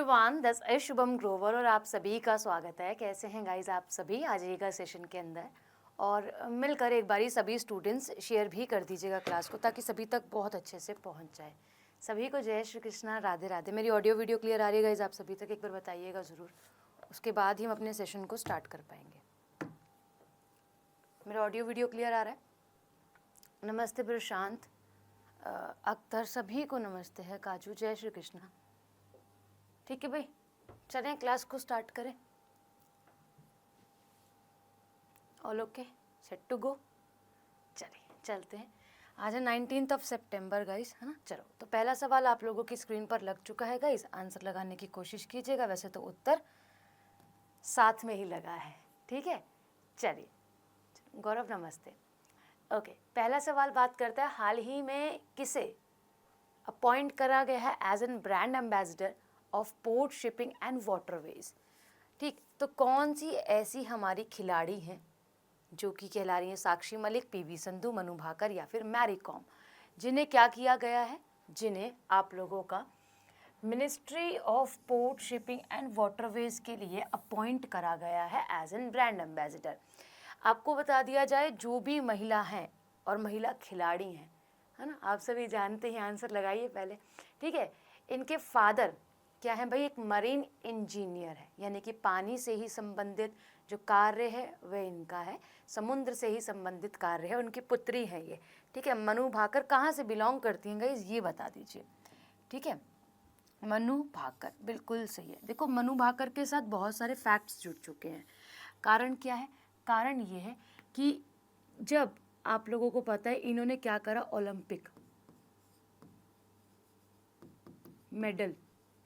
Everyone, this is Shubham Grover और आप सभी का स्वागत है। कैसे हैं गाइस आप सभी? आ जाइएगा सेशन के अंदर और मिलकर एक बारी सभी स्टूडेंट्स शेयर भी कर दीजिएगा क्लास को, ताकि सभी तक बहुत अच्छे से पहुंच जाए। सभी को जय श्री कृष्णा, राधे राधे। मेरी ऑडियो वीडियो क्लियर आ रही है गाइस आप सभी तक? एक बार बताइएगा ज़रूर, उसके बाद ही हम अपने सेशन को स्टार्ट कर पाएंगे। मेरा ऑडियो वीडियो क्लियर आ रहा है? नमस्ते प्रशांत, अख्तर, सभी को नमस्ते है। काजू, जय श्री कृष्णा। ठीक है भाई, चलें क्लास को स्टार्ट करें। All okay, set to go. चलिए चलते हैं। आज है 19 सितंबर गाइस, है ना। चलो, तो पहला सवाल आप लोगों की स्क्रीन पर लग चुका है गाइस। आंसर लगाने की कोशिश कीजिएगा। वैसे तो उत्तर साथ में ही लगा है, ठीक है। चलिए, गौरव नमस्ते। ओके, पहला सवाल बात करता है, हाल ही में किसे अपॉइंट करा गया है as an brand ambassador of port shipping and waterways. ठीक, तो कौन सी ऐसी हमारी खिलाड़ी हैं जो कि कहला रही हैं साक्षी मलिक, पीवी संधू, मनु भाकर या फिर मैरी कॉम, जिन्हें क्या किया गया है, जिन्हें आप लोगों का ministry of port shipping and waterways के लिए अपॉइंट करा गया है एज एन ब्रांड एम्बेसडर। आपको बता दिया जाए, जो भी महिला हैं और महिला खिलाड़ी हैं, है ना, आप सभी जानते हैं। आंसर लगाइए पहले, ठीक है। इनके फादर क्या है भाई? एक मरीन इंजीनियर है, यानी कि पानी से ही संबंधित जो कार्य है वह इनका है, समुद्र से ही संबंधित कार्य है। उनकी पुत्री है ये, ठीक है। मनु भाकर कहाँ से बिलोंग करती हैं गाइस, ये बता दीजिए, ठीक है। मनु भाकर बिल्कुल सही है। देखो, मनु भाकर के साथ बहुत सारे फैक्ट्स जुड़ चुके हैं। कारण क्या है? कारण ये है कि जब आप लोगों को पता है इन्होंने क्या करा, ओलंपिक मेडल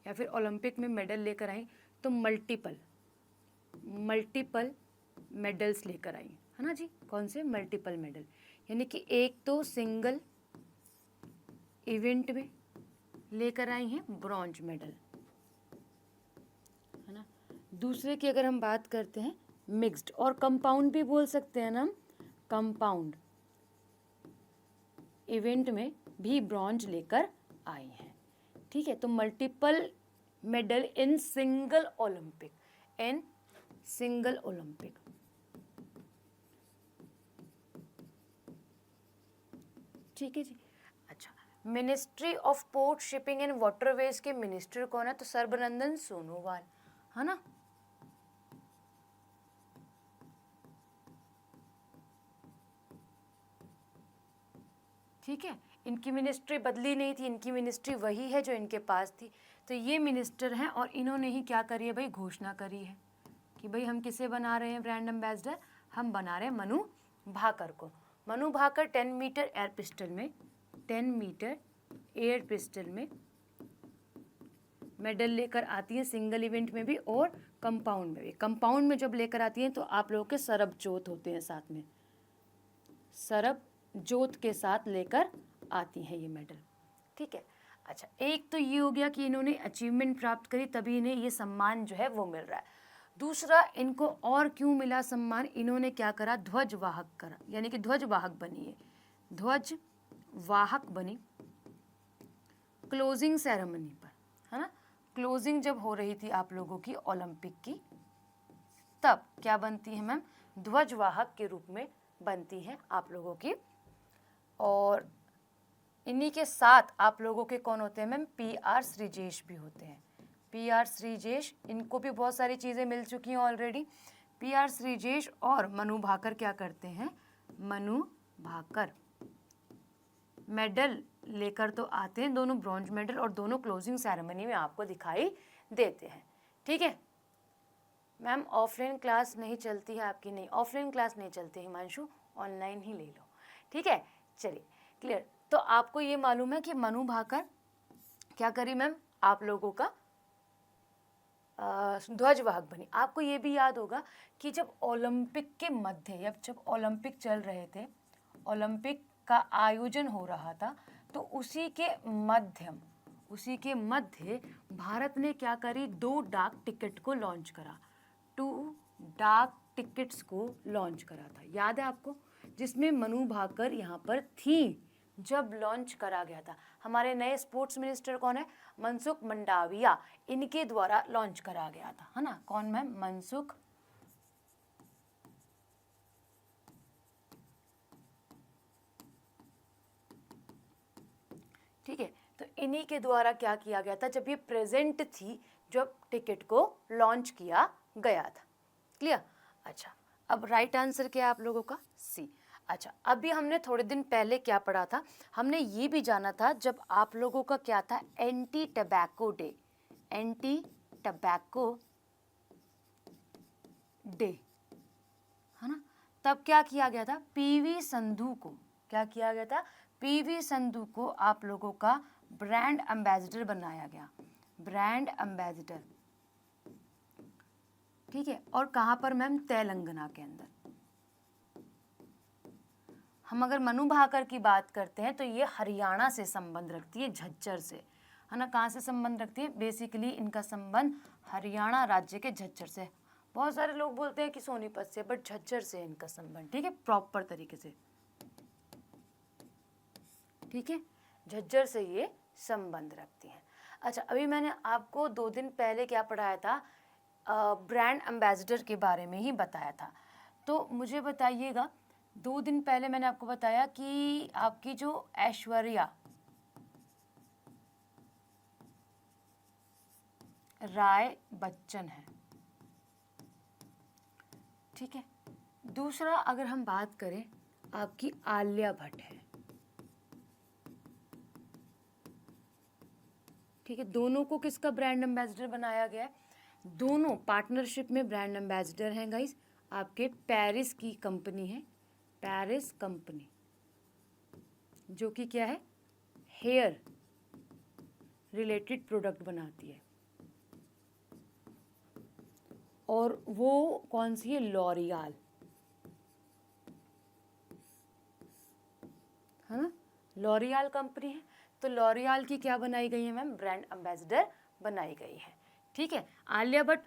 या फिर ओलंपिक में मेडल लेकर आई, तो मल्टीपल मेडल्स लेकर आई, है ना जी। कौन से? मल्टीपल मेडल, यानी कि एक तो सिंगल इवेंट में लेकर आई हैं ब्रॉन्ज मेडल, है ना। दूसरे की अगर हम बात करते हैं, मिक्स्ड और कंपाउंड भी बोल सकते हैं ना हम, कंपाउंड इवेंट में भी ब्रॉन्ज लेकर आई हैं, ठीक है। तो multiple medal in single Olympic, ठीक है जी। अच्छा, ministry of port shipping and waterways के मिनिस्टर कौन है? तो सर्बानंद सोनोवाल, है ना। ठीक है, इनकी मिनिस्ट्री बदली नहीं थी, इनकी मिनिस्ट्री वही है जो इनके पास थी। तो ये मिनिस्टर हैं और इन्होंने ही क्या करी है भाई, घोषणा करी है कि भाई हम किसे बना रहे हैं ब्रांड एम्बेसडर? हम बना रहे हैं मनु भाकर को। Manu Bhaker 10 metre air pistol में मेडल लेकर आती हैं, सिंगल इवेंट में भी और कंपाउंड में भी। कंपाउंड में जब लेकर आती हैं तो आप लोगों के सरबजोत होते हैं साथ में, सरबजोत के साथ लेकर आती हैं ये मेडल, ठीक है। अच्छा, एक तो ये हो गया कि इन्होंने अचीवमेंट प्राप्त करी, तभी इन्हें ये सम्मान जो है वो मिल रहा है। दूसरा, इनको और क्यों मिला सम्मान? इन्होंने क्या करा, ध्वजवाहक करा, यानी कि ध्वजवाहक बनी है, ध्वजवाहक बनी क्लोजिंग सेरेमनी पर, है ना। क्लोजिंग जब हो रही थी आप लोगों की ओलंपिक की, तब क्या बनती है मैम? ध्वजवाहक के रूप में बनती हैं आप लोगों की। और इन्हीं के साथ आप लोगों के कौन होते हैं मैम? PR श्रीजेश भी होते हैं। PR श्रीजेश, इनको भी बहुत सारी चीज़ें मिल चुकी हैं ऑलरेडी। PR श्रीजेश और मनु भाकर क्या करते हैं? मनु भाकर मेडल लेकर तो आते हैं, दोनों ब्रॉन्ज मेडल, और दोनों क्लोजिंग सेरेमनी में आपको दिखाई देते हैं, ठीक है। मैम ऑफलाइन क्लास नहीं चलती है आपकी? नहीं, ऑफलाइन क्लास नहीं चलती हिमांशु, ऑनलाइन ही ले लो, ठीक है। चलिए, क्लियर। तो आपको ये मालूम है कि मनु भाकर क्या करी मैम? आप लोगों का ध्वजवाहक बनी। आपको ये भी याद होगा कि जब ओलंपिक के मध्य, जब ओलंपिक चल रहे थे, ओलंपिक का आयोजन हो रहा था, तो उसी के मध्य भारत ने क्या करी, 2 डाक टिकट को लॉन्च करा, 2 डाक टिकट्स को लॉन्च करा था, याद है आपको, जिसमें मनु भाकर यहाँ पर थी जब लॉन्च करा गया था। हमारे नए स्पोर्ट्स मिनिस्टर कौन है? मनसुख मंडाविया, इनके द्वारा लॉन्च करा गया था, है ना। कौन मैम? मनसुख ठीक है। तो इन्हीं के द्वारा क्या किया गया था जब ये प्रेजेंट थी, जब टिकट को लॉन्च किया गया था। क्लियर? अच्छा, अब राइट आंसर क्या है आप लोगों का? सी। अच्छा, अभी हमने थोड़े दिन पहले क्या पढ़ा था? हमने ये भी जाना था जब आप लोगों का क्या था? Anti tobacco day, anti tobacco day, है ना। तब क्या किया गया था? पीवी संधू को, क्या किया गया था? पीवी संधू को आप लोगों का ब्रांड एम्बेसडर बनाया गया, ब्रांड एम्बेसडर, ठीक है। और कहाँ पर मैम? तेलंगाना के अंदर। हम अगर मनु भाकर की बात करते हैं तो ये हरियाणा से संबंध रखती है, झज्जर से, है ना। कहाँ से संबंध रखती है? बेसिकली इनका संबंध हरियाणा राज्य के झज्जर से। बहुत सारे लोग बोलते हैं कि सोनीपत से, बट झज्जर से इनका संबंध, ठीक है, प्रॉपर तरीके से, ठीक है, झज्जर से ये संबंध रखती हैं। अच्छा, अभी मैंने आपको 2 दिन पहले क्या पढ़ाया था? ब्रांड एम्बेसडर के बारे में ही बताया था। तो मुझे बताइएगा, 2 दिन पहले मैंने आपको बताया कि आपकी जो ऐश्वर्या राय बच्चन है, ठीक है। दूसरा अगर हम बात करें, आपकी आलिया भट्ट है, ठीक है। दोनों को किसका ब्रांड एम्बेसडर बनाया गया है? दोनों पार्टनरशिप में ब्रांड एम्बेसडर हैं गाइस, आपके पेरिस की कंपनी है, पेरिस कंपनी, जो कि क्या है? हेयर रिलेटेड प्रोडक्ट बनाती है। और वो कौन सी है? लॉरियाल, है ना, लॉरियाल कंपनी है। तो लॉरियाल की क्या बनाई गई है मैम? ब्रांड एम्बेसडर बनाई गई है, ठीक है। आलिया भट्ट,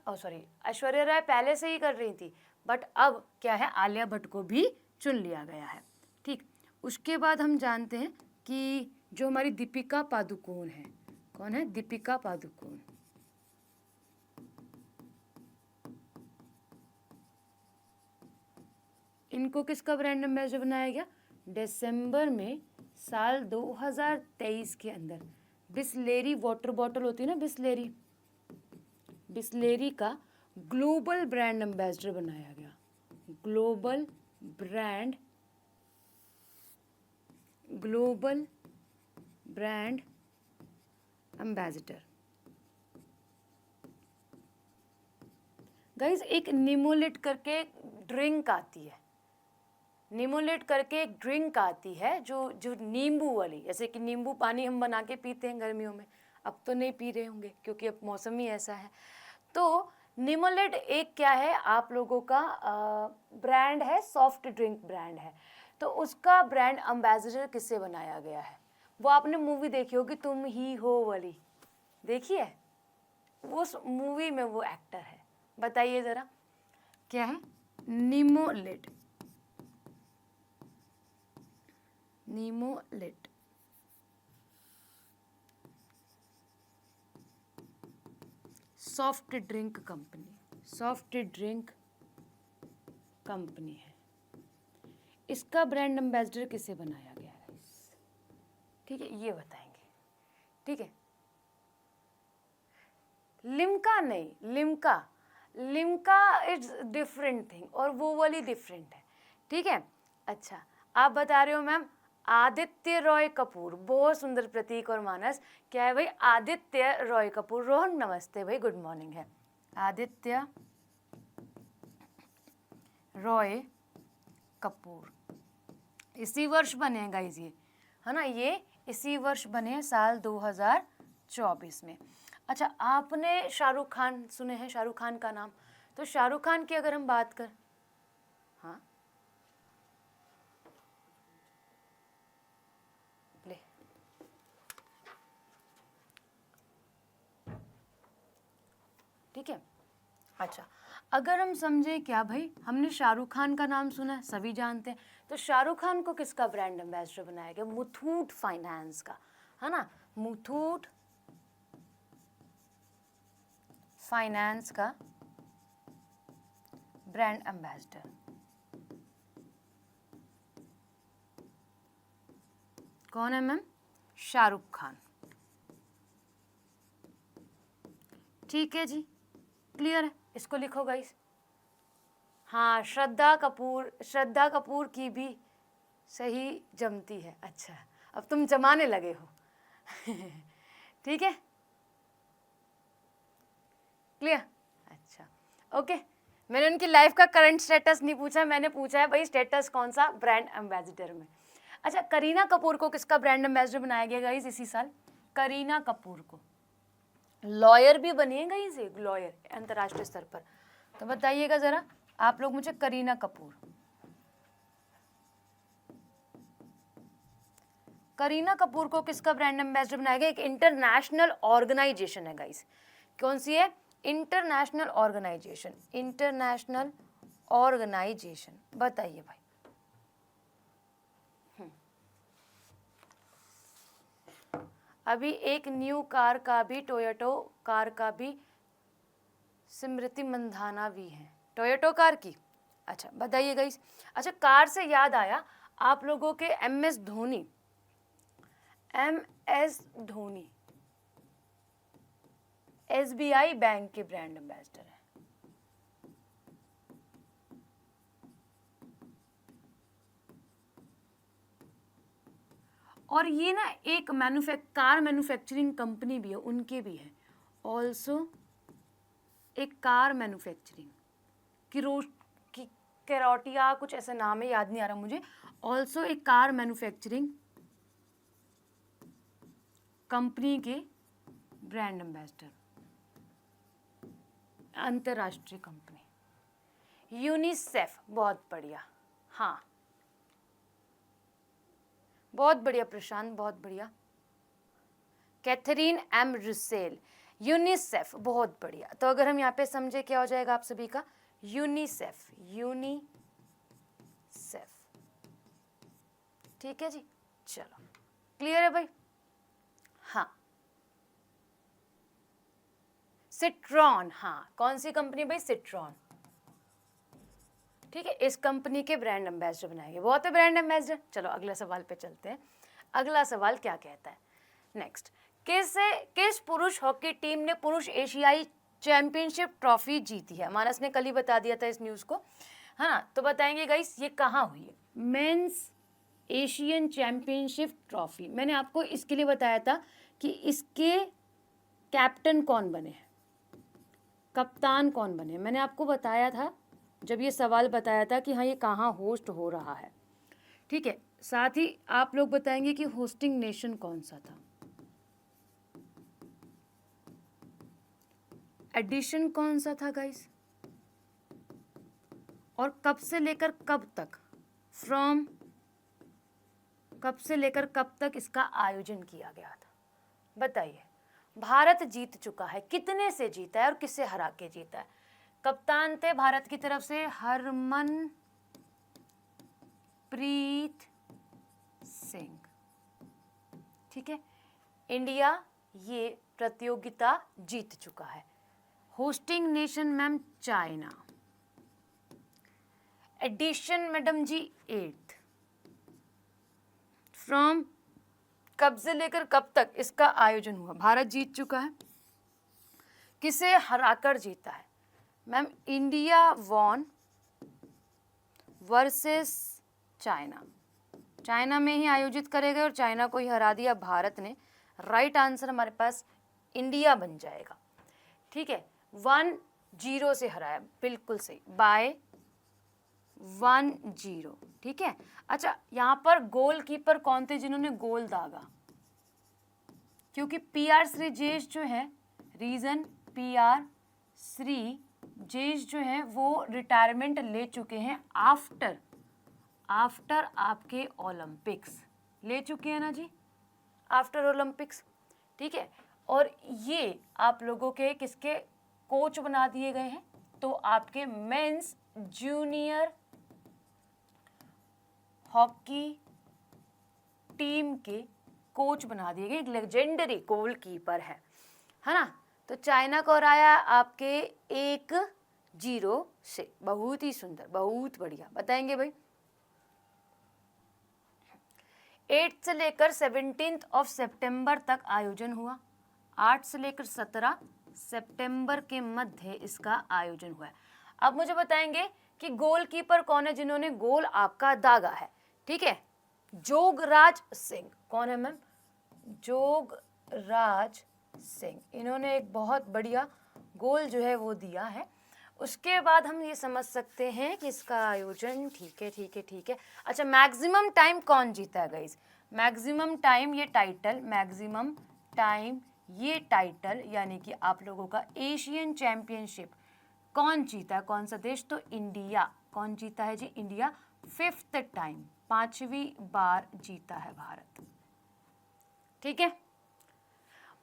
ऐश्वर्या राय पहले से ही कर रही थी, बट अब क्या है? आलिया भट्ट को भी चुन लिया गया है, ठीक। उसके बाद हम जानते हैं कि जो हमारी दीपिका पादुकोण है, कौन है? दीपिका पादुकोण, इनको किसका ब्रांड एम्बेसडर बनाया गया? दिसंबर में साल 2023 के अंदर बिसलेरी वाटर बॉटल होती है ना, बिसलेरी, बिसलेरी का ग्लोबल ब्रांड एम्बेसडर बनाया गया, global brand, global brand ambassador. Guys, एक निमोलेट करके ड्रिंक आती है, निमोलेट करके एक ड्रिंक आती है जो जो नींबू वाली, जैसे कि नींबू पानी हम बना के पीते हैं गर्मियों में, अब तो नहीं पी रहे होंगे क्योंकि अब मौसम ही ऐसा है। तो निमोलेट एक क्या है? आप लोगों का ब्रांड है, सॉफ्ट ड्रिंक ब्रांड है। तो उसका ब्रांड एम्बेसडर किससे बनाया गया है? वो आपने मूवी देखी होगी, तुम ही हो वाली, देखी है? उस मूवी में वो एक्टर है, बताइए ज़रा क्या है? निमोलेट, निमोलेट, soft drink company, soft drink company है। इसका ब्रांड एम्बेसडर किसे बनाया गया है? ठीक है, ये बताएंगे, ठीक है। लिम्का नहीं, Limca, Limca it's different thing और वो वाली डिफरेंट है, ठीक है। अच्छा, आप बता रहे हो मैम आदित्य रॉय कपूर, बहुत सुंदर प्रतीक और मानस, क्या है भाई? आदित्य रॉय कपूर। रोहन नमस्ते भाई, गुड मॉर्निंग है। आदित्य रॉय कपूर इसी वर्ष बने हैं गाइस, ये है ना, ये इसी वर्ष बने हैं, साल 2024 में। अच्छा, आपने शाहरुख खान सुने हैं? शाहरुख खान का नाम, तो शाहरुख खान की अगर हम बात कर, हाँ ले, ठीक है। अच्छा, अगर हम समझे क्या भाई, हमने शाहरुख खान का नाम सुना है, सभी जानते हैं, तो शाहरुख खान को किसका ब्रांड एम्बेसडर बनाया गया? मुथूट फाइनेंस का, है ना, मुथूट फाइनेंस का ब्रांड एम्बेसडर। कौन है मैम? शाहरुख खान। ठीक है जी, क्लियर है, इसको लिखो गाइस। हाँ, श्रद्धा कपूर की भी सही जमती है। अच्छा, अब तुम जमाने लगे हो। ठीक है, क्लियर। अच्छा, ओके, मैंने उनकी लाइफ का करंट स्टेटस नहीं पूछा, मैंने पूछा है भाई स्टेटस कौन सा ब्रांड एम्बेसडर में। अच्छा, करीना कपूर को किसका ब्रांड एम्बेसडर बनाया गया गाइस इसी साल? करीना कपूर को, लॉयर भी बनी है गाइस, एक लॉयर अंतर्राष्ट्रीय स्तर पर। तो बताइएगा जरा आप लोग मुझे, करीना कपूर, करीना कपूर को किसका ब्रांड एम्बेसडर बनाया गया? एक इंटरनेशनल ऑर्गेनाइजेशन है गाइस, कौन सी है? इंटरनेशनल ऑर्गेनाइजेशन, इंटरनेशनल ऑर्गेनाइजेशन, बताइए भाई। अभी एक न्यू कार का भी, टोयोटो कार का भी स्मृति मंधाना भी है, टोयोटो कार की। अच्छा, बताइए गाइस। अच्छा, कार से याद आया, आप लोगों के MS Dhoni, MS Dhoni SBI bank के ब्रांड एम्बेसडर है। और ये ना एक कार मैन्युफैक्चरिंग कंपनी भी है, उनके भी है ऑल्सो, एक कार मैन्युफैक्चरिंग की कैरोटिया कुछ ऐसा नाम है, याद नहीं आ रहा मुझे। ऑल्सो एक कार मैन्युफैक्चरिंग कंपनी के ब्रांड एम्बेसडर, अंतर्राष्ट्रीय कंपनी। यूनिसेफ, बहुत बढ़िया, हाँ बहुत बढ़िया प्रशांत, बहुत बढ़िया। कैथरीन M रुसेल, यूनिसेफ, बहुत बढ़िया। तो अगर हम यहाँ पे समझे क्या हो जाएगा आप सभी का? UNICEF, UNICEF. ठीक है जी, चलो क्लियर है भाई। हाँ, सिट्रॉन, हाँ कौन सी कंपनी भाई? सिट्रॉन। ठीक है, इस कंपनी के ब्रांड एम्बेसडर बनाएंगे, बहुत है ब्रांड एम्बेसडर। चलो अगला सवाल पे चलते हैं। अगला सवाल क्या कहता है? नेक्स्ट, किस पुरुष हॉकी टीम ने पुरुष एशियाई चैंपियनशिप ट्रॉफी जीती है? मानस ने कल ही बता दिया था इस न्यूज़ को, है ना, तो बताएंगे गाइस ये कहाँ हुई है? मेंस एशियन चैंपियनशिप ट्रॉफी, मैंने आपको इसके लिए बताया था कि इसके कैप्टन कौन बने, कप्तान कौन बने, मैंने आपको बताया था जब ये सवाल बताया था कि हाँ ये कहाँ होस्ट हो रहा है। ठीक है, साथ ही आप लोग बताएंगे कि होस्टिंग नेशन कौन सा था, एडिशन कौन सा था गाइस, और कब से लेकर कब तक, फ्रॉम कब से लेकर कब तक इसका आयोजन किया गया था? बताइए। भारत जीत चुका है, कितने से जीता है और किससे हरा के जीता है? कप्तान थे भारत की तरफ से हरमनप्रीत सिंह। ठीक है, इंडिया ये प्रतियोगिता जीत चुका है। Hosting nation ma'am China. Edition madam ji 8th। From कब से लेकर कब तक इसका आयोजन हुआ? भारत जीत चुका है, किसे हराकर जीता है ma'am? India won versus China, China में ही आयोजित करेगा और चाइना को ही हरा दिया भारत ने। राइट आंसर हमारे पास इंडिया बन जाएगा। ठीक है, 1-0 से हराया, बिल्कुल सही, बाय 1-0। ठीक है, अच्छा यहाँ पर गोलकीपर कौन थे जिन्होंने गोल दागा? क्योंकि PR श्रीजेश जो है, रीजन PR श्रीजेश जो है वो रिटायरमेंट ले चुके हैं आफ्टर आपके ओलंपिक्स, ले चुके हैं ना जी, आफ्टर ओलंपिक्स। ठीक है, और ये आप लोगों के किसके कोच बना दिए गए हैं? तो आपके मेंस जूनियर हॉकी टीम के कोच बना दिए गए, एक लेजेंडरी गोलकीपर है ना। तो चाइना को हराया आपके 1-0 से। बहुत ही सुंदर, बहुत बढ़िया। बताएंगे भाई। 8 से लेकर 17 सितंबर तक आयोजन हुआ। 8 से लेकर 17 सितंबर के मध्य इसका आयोजन हुआ है। अब मुझे बताएंगे कि गोलकीपर कौन है जिन्होंने गोल आपका दागा है। ठीक है, जोगराज सिंह। कौन है मैम? जोगराज सिंह। इन्होंने एक बहुत बढ़िया गोल जो है वो दिया है। उसके बाद हम ये समझ सकते हैं कि इसका आयोजन, ठीक है ठीक है ठीक है। अच्छा, मैक्सिमम टाइम कौन जीता है गाइस? मैक्सिमम टाइम ये टाइटल, मैक्सिमम टाइम ये टाइटल यानी कि आप लोगों का एशियन चैंपियनशिप कौन जीता है? कौन सा देश? तो इंडिया। कौन जीता है जी? इंडिया। 5th टाइम, 5वीं बार जीता है भारत। ठीक है।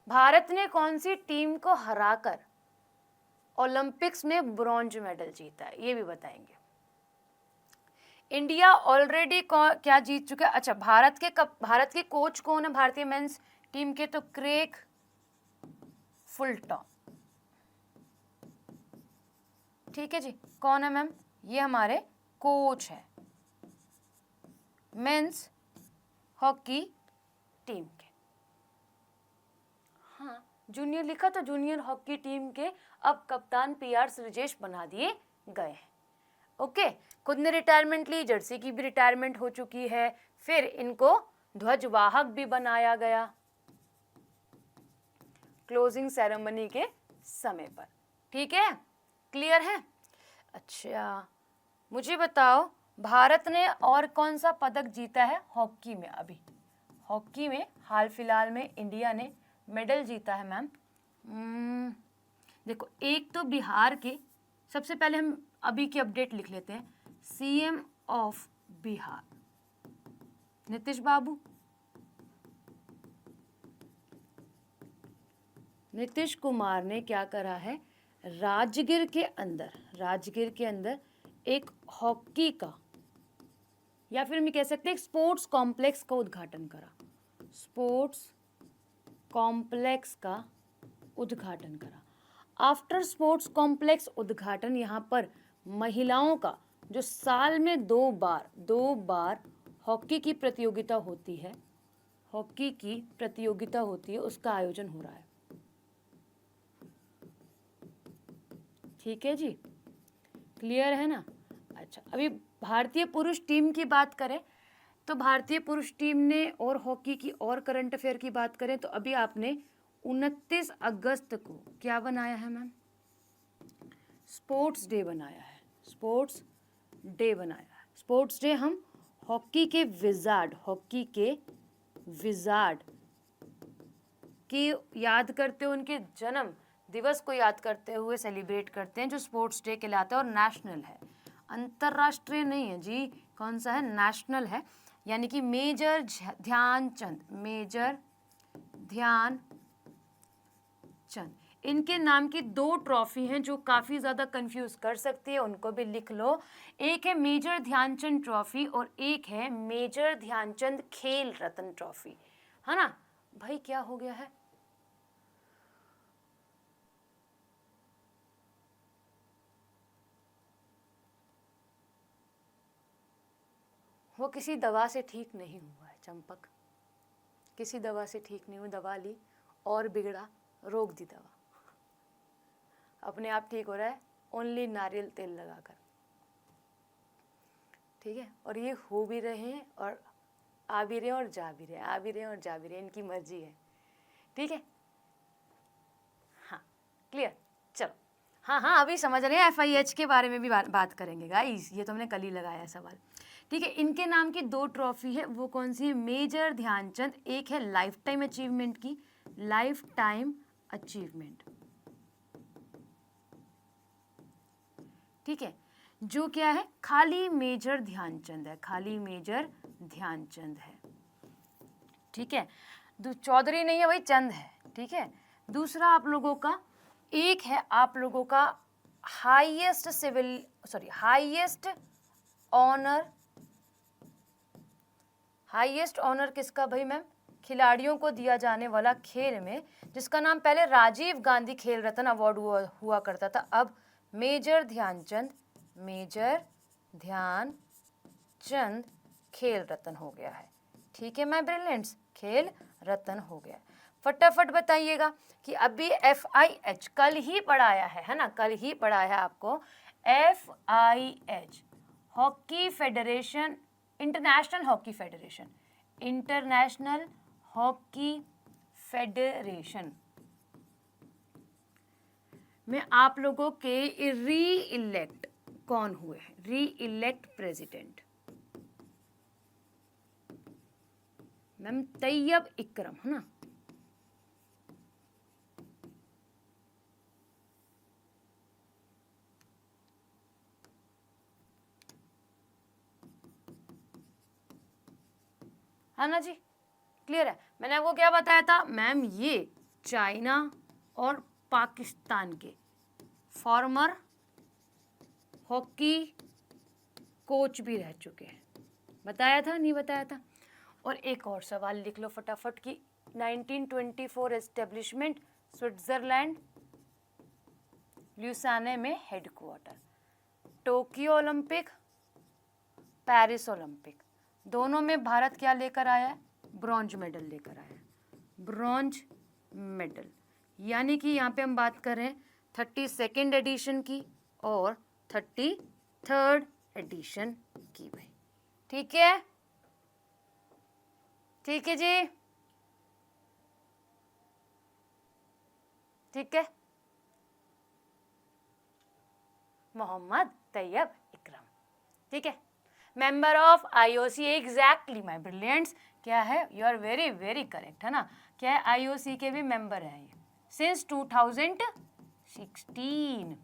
भारत ने कौन सी टीम को हराकर ओलंपिक्स में ब्रॉन्ज मेडल जीता है? ये भी बताएंगे। इंडिया ऑलरेडी क्या जीत चुका है? अच्छा, भारत के कोच कौन है भारतीय मेंस टीम के? तो क्रेग फुलटॉन। ठीक है जी। कौन है मैम? ये हमारे कोच है मेंस हॉकी टीम के। हाँ, जूनियर लिखा तो जूनियर हॉकी टीम के अब कप्तान PR श्रीजेश बना दिए गए हैं। ओके, खुद ने रिटायरमेंट ली, जर्सी की भी रिटायरमेंट हो चुकी है, फिर इनको ध्वजवाहक भी बनाया गया क्लोजिंग सेरेमनी के समय पर। ठीक है, क्लियर है? अच्छा, मुझे बताओ भारत ने और कौन सा पदक जीता है हॉकी में? अभी हॉकी में हाल फिलहाल में इंडिया ने मेडल जीता है मैम। देखो, एक तो बिहार के, सबसे पहले हम अभी की अपडेट लिख लेते हैं। CM ऑफ बिहार नीतीश बाबू। नीतीश कुमार ने क्या करा है? राजगीर के अंदर एक हॉकी का, या फिर हम कह सकते हैं एक स्पोर्ट्स कॉम्प्लेक्स का उद्घाटन करा। स्पोर्ट्स कॉम्प्लेक्स का उद्घाटन करा। आफ्टर स्पोर्ट्स कॉम्प्लेक्स उद्घाटन, यहाँ पर महिलाओं का जो साल में दो बार हॉकी की प्रतियोगिता होती है, उसका आयोजन हो रहा है। ठीक है जी, क्लियर है ना? अच्छा, अभी भारतीय पुरुष टीम की बात करें तो भारतीय पुरुष टीम ने, और हॉकी की और करंट अफेयर की बात करें तो अभी आपने 29 अगस्त को क्या बनाया है मैम? स्पोर्ट्स डे बनाया है। स्पोर्ट्स डे हम हॉकी के विजार्ड की याद करते हुए, उनके जन्म दिवस को याद करते हुए सेलिब्रेट करते हैं, जो स्पोर्ट्स डे कहलाता है और नेशनल है, अंतरराष्ट्रीय नहीं है जी। कौन सा है? नेशनल है। यानी कि मेजर ध्यानचंद, इनके नाम की 2 ट्रॉफी हैं जो काफ़ी ज़्यादा कंफ्यूज कर सकती है, उनको भी लिख लो। एक है मेजर ध्यानचंद ट्रॉफी और एक है मेजर ध्यानचंद खेल रत्न ट्रॉफी, है ना भाई? क्या हो गया है? वो किसी दवा से ठीक नहीं हुआ है चंपक, किसी दवा से ठीक नहीं हुआ। दवा ली और बिगड़ा, रोक दी दवा, अपने आप ठीक हो रहा है ओनली नारियल तेल लगाकर। ठीक है, और ये हो भी रहे हैं और आ भी रहे हैं और जा भी रहे हैं, इनकी मर्जी है। ठीक है, हाँ क्लियर। चलो, हाँ अभी समझ रहे हैं। FIH के बारे में भी बात करेंगे गाइस, ये तो हमने कल ही लगाया सवाल। ठीक है, इनके नाम की 2 ट्रॉफी है, वो कौन सी है? मेजर ध्यानचंद, एक है लाइफ टाइम अचीवमेंट की, ठीक है, जो क्या है? खाली मेजर ध्यानचंद है, ठीक है, चौधरी नहीं है भाई, चंद है। ठीक है, दूसरा आप लोगों का, एक है आप लोगों का हाईएस्ट ऑनर किसका भाई मैम? खिलाड़ियों को दिया जाने वाला खेल में, जिसका नाम पहले राजीव गांधी खेल रत्न अवार्ड हुआ करता था, अब मेजर ध्यानचंद खेल रत्न हो गया है। ठीक है माय ब्रिलियंट्स, खेल रत्न हो गया। फटाफट बताइएगा कि अभी FIH कल ही पढ़ाया है ना, कल ही पढ़ाया आपको FIH, hockey federation, international hockey federation में आप लोगों के री इलेक्ट कौन हुए हैं? री elect president ma'am Tayyab Ikram, है ना। है ना जी, क्लियर है। मैंने आपको क्या बताया था मैम, ये चाइना और पाकिस्तान के फॉर्मर हॉकी कोच भी रह चुके हैं, बताया था नहीं बताया था? और एक और सवाल लिख लो फटाफट कि 1924 एस्टेब्लिशमेंट स्विट्जरलैंड ल्यूसाने में headquarter, Tokyo Olympic, Paris Olympic, दोनों में भारत क्या लेकर आया है? ब्रॉन्ज मेडल लेकर आया है, ब्रॉन्ज मेडल। यानी कि यहाँ पे हम बात करें 32nd एडिशन की और 33rd एडिशन की भाई। ठीक है, ठीक है जी, ठीक है। मोहम्मद तैयब इकरम, ठीक है, member of IOC, exactly my brilliants. क्या है? You are very very correct, है ना। क्या है? IOC के भी मेंबर हैं ये सिंस 2016।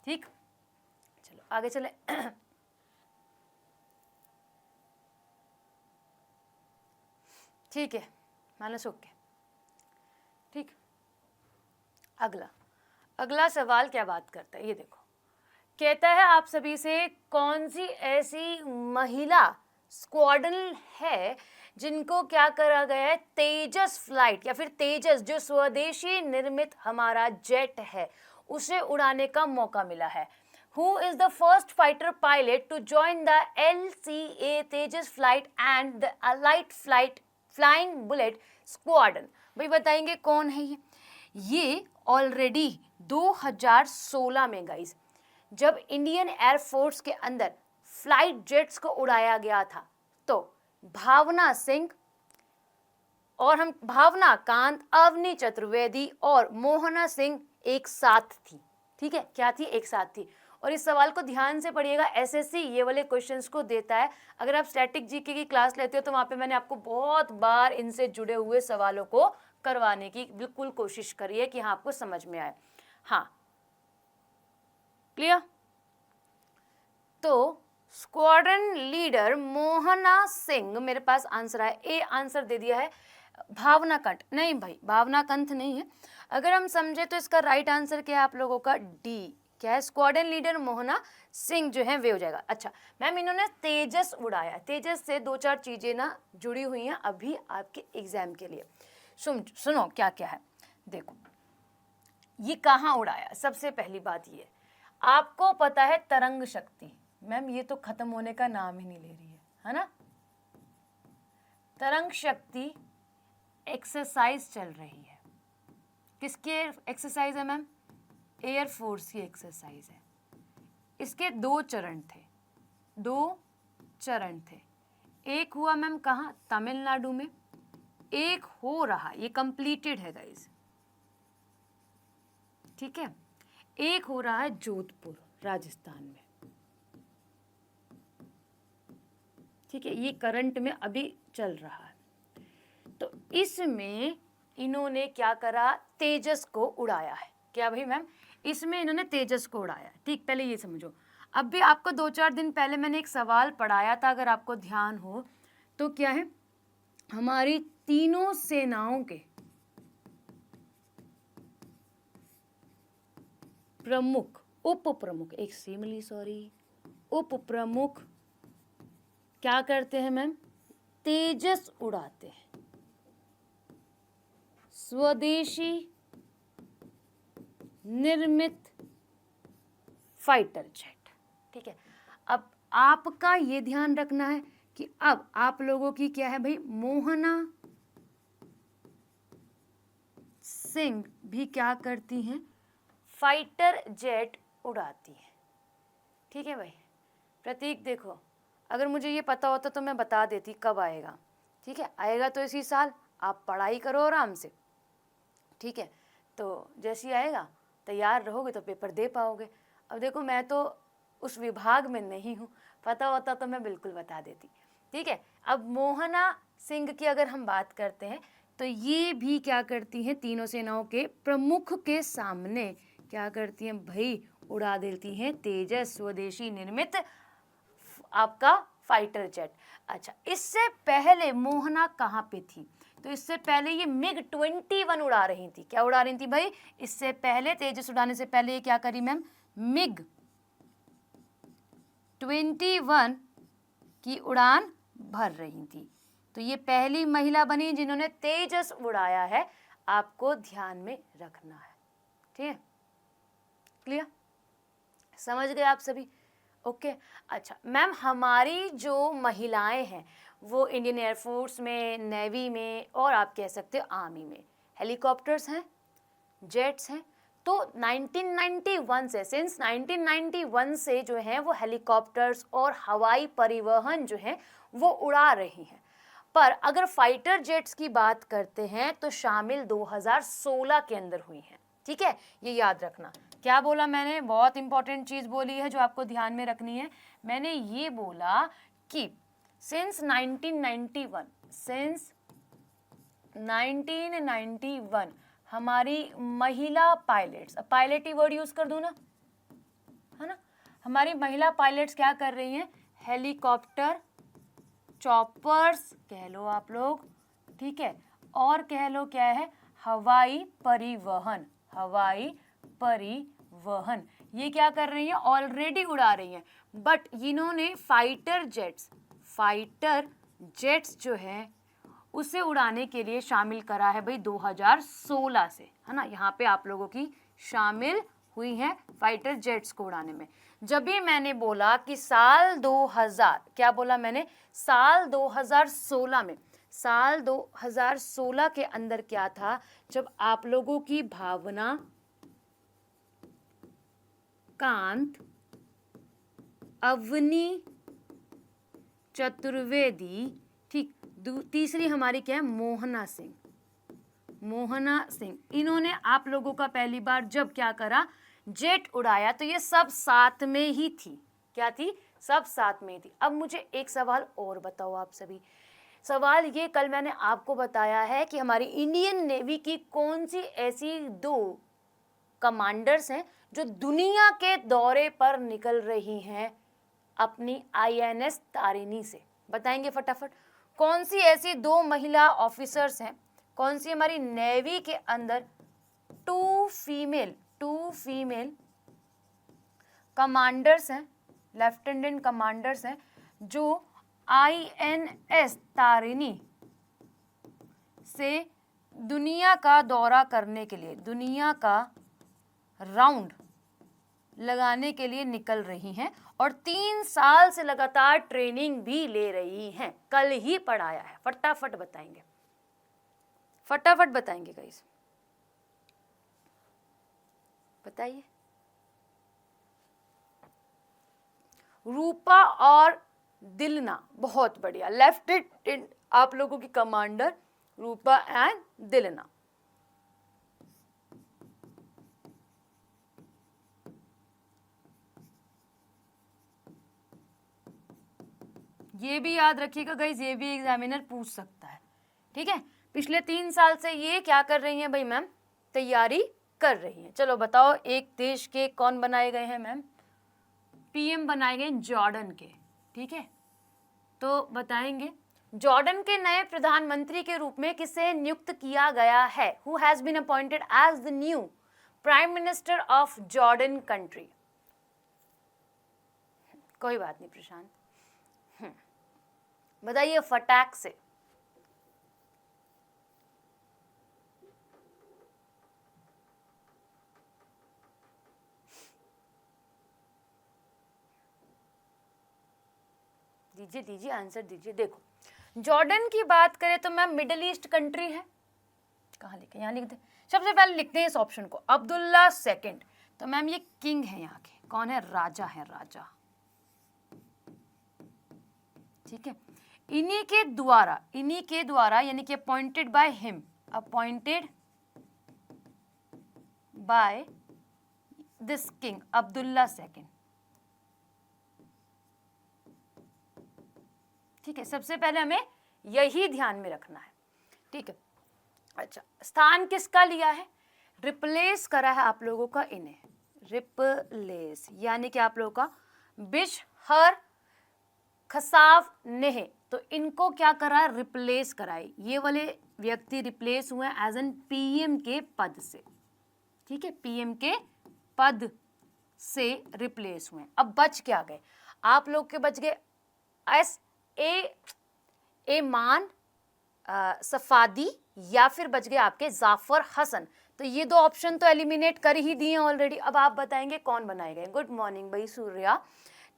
ठीक, चलो आगे चले। ठीक है मानस, ओके, ठीक। अगला सवाल क्या बात करता है, ये देखो, कहता है आप सभी से कौन सी ऐसी महिला स्क्वाड्रन है जिनको क्या करा गया है? तेजस फ्लाइट या फिर तेजस, जो स्वदेशी निर्मित हमारा जेट है, उसे उड़ाने का मौका मिला है। Who is the first fighter pilot to join the LCA Tejas flight and the light flying bullet squadron? भाई बताएंगे कौन है ये ऑलरेडी 2016 में गाइस, जब इंडियन एयरफोर्स के अंदर फ्लाइट जेट्स को उड़ाया गया था, तो भावना सिंह और हम भावना कांत, अवनी चतुर्वेदी और मोहना सिंह एक साथ थी। ठीक है, क्या थी? एक साथ थी। और इस सवाल को ध्यान से पढ़िएगा, एसएससी ये वाले क्वेश्चंस को देता है। अगर आप स्टैटिक जीके की क्लास लेते हो तो वहां पे मैंने आपको बहुत बार इनसे जुड़े हुए सवालों को करवाने की बिल्कुल कोशिश करी है कि हाँ आपको समझ में आए। हाँ, क्लियर? तो स्क्वाड्रन लीडर मोहना सिंह, मेरे पास आंसर है, ए आंसर दे दिया है। भावना कंठ नहीं भाई, भावना कंठ नहीं है। अगर हम समझे तो इसका राइट आंसर क्या है आप लोगों का? डी। क्या है? स्क्वाड्रन लीडर मोहना सिंह जो है वे हो जाएगा। अच्छा मैम, इन्होंने तेजस उड़ाया, तेजस से दो चार चीजें ना जुड़ी हुई हैं अभी आपके एग्जाम के लिए। सुनो क्या क्या है, देखो ये कहाँ उड़ाया। सबसे पहली बात ये, आपको पता है तरंग शक्ति, मैम ये तो खत्म होने का नाम ही नहीं ले रही है ना। तरंग शक्ति एक्सरसाइज चल रही है, किसकी एक्सरसाइज है मैम? एयरफोर्स की एक्सरसाइज है। इसके दो चरण थे। एक हुआ मैम कहाँ? तमिलनाडु में। एक हो रहा, ये कंप्लीटेड है गाइस, ठीक है। एक हो रहा है जोधपुर राजस्थान में, ठीक है, ये करंट में अभी चल रहा है। तो इसमें इन्होंने क्या करा? तेजस को उड़ाया है। क्या भाई मैम? इसमें इन्होंने तेजस को उड़ाया। ठीक, पहले ये समझो। अब भी आपको 2-4 दिन पहले मैंने एक सवाल पढ़ाया था, अगर आपको ध्यान हो तो, क्या है? हमारी तीनों सेनाओं के प्रमुख उप प्रमुख, एक सिमिली सॉरी, उप प्रमुख क्या करते हैं मैम? तेजस उड़ाते हैं, स्वदेशी निर्मित फाइटर जेट। ठीक है, अब आपका ये ध्यान रखना है कि अब आप लोगों की क्या है भाई, मोहना सिंह भी क्या करती हैं? फाइटर जेट उड़ाती है। ठीक है भाई, प्रतीक देखो, अगर मुझे ये पता होता तो मैं बता देती कब आएगा। ठीक है, आएगा तो इसी साल, आप पढ़ाई करो आराम से। ठीक है, तो जैसे ही आएगा तैयार रहोगे तो पेपर दे पाओगे। अब देखो मैं तो उस विभाग में नहीं हूँ, पता होता तो मैं बिल्कुल बता देती। ठीक है, अब मोहना सिंह की अगर हम बात करते हैं तो ये भी क्या करती हैं? तीनों सेनाओं के प्रमुख के सामने क्या करती हैं भाई? उड़ा देती हैं तेजस स्वदेशी निर्मित आपका फाइटर जेट। अच्छा, इससे पहले मोहना कहाँ पे थी? तो इससे पहले ये मिग 21 उड़ा रही थी। क्या उड़ा रही थी भाई? इससे पहले, तेजस उड़ाने से पहले ये क्या करी मैम? मिग 21 की उड़ान भर रही थी। तो ये पहली महिला बनी जिन्होंने तेजस उड़ाया है, आपको ध्यान में रखना है। ठीक है, क्लियर? समझ गए आप सभी? ओके। अच्छा मैम, हमारी जो महिलाएं हैं वो इंडियन एयरफोर्स में, नेवी में, और आप कह सकते हो आर्मी में, हेलीकॉप्टर्स हैं, जेट्स हैं। तो 1991 से, सिंस 1991 से जो है वो हेलीकॉप्टर्स और हवाई परिवहन जो है वो उड़ा रही हैं। पर अगर फाइटर जेट्स की बात करते हैं तो शामिल 2016 के अंदर हुई हैं। ठीक है, ये याद रखना। क्या बोला मैंने? बहुत इंपॉर्टेंट चीज़ बोली है जो आपको ध्यान में रखनी है। मैंने ये बोला कि सिंस 1991 हमारी महिला पायलट्स, अब पायलट ही वर्ड यूज़ कर दूँ ना, है ना, हमारी महिला पायलट्स क्या कर रही हैं? हेलीकॉप्टर, चॉपर्स कह लो आप लोग, ठीक है, और कह लो क्या है? हवाई परिवहन, हवाई परिवहन, ये क्या कर रही हैं? ऑलरेडी उड़ा रही हैं। बट इन्होंने फाइटर जेट्स जो है उसे उड़ाने के लिए शामिल करा है भाई 2016 से, है ना। यहाँ पे आप लोगों की शामिल हुई हैं फाइटर जेट्स को उड़ाने में। जब भी मैंने बोला कि साल 2000, क्या बोला मैंने? साल 2016 में, साल 2016 के अंदर क्या था? जब आप लोगों की भावना कांत, अवनी चतुर्वेदी, ठीक, तीसरी हमारी क्या है? मोहना सिंह, इन्होंने आप लोगों का पहली बार जब क्या करा? जेट उड़ाया, तो ये सब साथ में ही थी। क्या थी? सब साथ में थी। अब मुझे एक सवाल और बताओ आप सभी। सवाल ये, कल मैंने आपको बताया है कि हमारी इंडियन नेवी की कौन सी ऐसी 2 कमांडर्स हैं जो दुनिया के दौरे पर निकल रही हैं अपनी INS तारिणी से? बताएंगे फटाफट। कौन सी ऐसी 2 महिला ऑफिसर्स हैं, कौन सी हमारी नेवी के अंदर 2 फीमेल कमांडर्स हैं, लेफ्टिनेंट कमांडर्स हैं, जो INS तारिणी से दुनिया का दौरा करने के लिए, दुनिया का राउंड लगाने के लिए निकल रही हैं और 3 साल से लगातार ट्रेनिंग भी ले रही हैं। कल ही पढ़ाया है। फटाफट बताएंगे, फटाफट बताएंगे गाइस, बताइए। रूपा और दिलना, बहुत बढ़िया। लेफ्टिनेंट आप लोगों की कमांडर रूपा एंड दिलना। ये भी याद रखिएगा गाइस, ये भी एग्जामिनर पूछ सकता है। ठीक है, पिछले 3 साल से ये क्या कर रही हैं भाई मैम? तैयारी कर रही हैं। चलो बताओ, एक देश के कौन बनाए गए हैं मैम? PM बनाए गए जॉर्डन के। ठीक है, तो बताएंगे जॉर्डन के नए प्रधानमंत्री के रूप में किसे नियुक्त किया गया है? Who has been appointed as the new prime minister of Jordan country? कोई बात नहीं प्रशांत। बताइए फटाक से। दीजिए दीजिए आंसर दीजिए। देखो जॉर्डन की बात करें तो मैम मिडिल ईस्ट कंट्री है। कहाँ लिखे, यहाँ लिख दे। सबसे पहले लिखते हैं इस ऑप्शन को, अब्दुल्ला सेकंड। तो मैम ये किंग है यहाँ के, कौन है, राजा है, राजा। ठीक है, इन्हीं के द्वारा यानी कि appointed by him, appointed by this king Abdullah second. ठीक है, सबसे पहले हमें यही ध्यान में रखना है। ठीक है, अच्छा स्थान किसका लिया है, रिप्लेस करा है आप लोगों का इन्हें, रिप्लेस यानी कि आप लोगों का बिश हर खसाफ नेह, तो इनको क्या करा है, रिप्लेस कराए। ये वाले व्यक्ति रिप्लेस हुए एज एन पीएम के पद से। ठीक है, पीएम के पद से रिप्लेस हुए। अब बच क्या गए आप लोग के, बच गए एस ए मान सफादी या फिर बच गए आपके जाफर हसन। तो ये दो ऑप्शन तो एलिमिनेट कर ही दिए ऑलरेडी। अब आप बताएंगे कौन बनाए गए। गुड मॉर्निंग भाई सूर्या।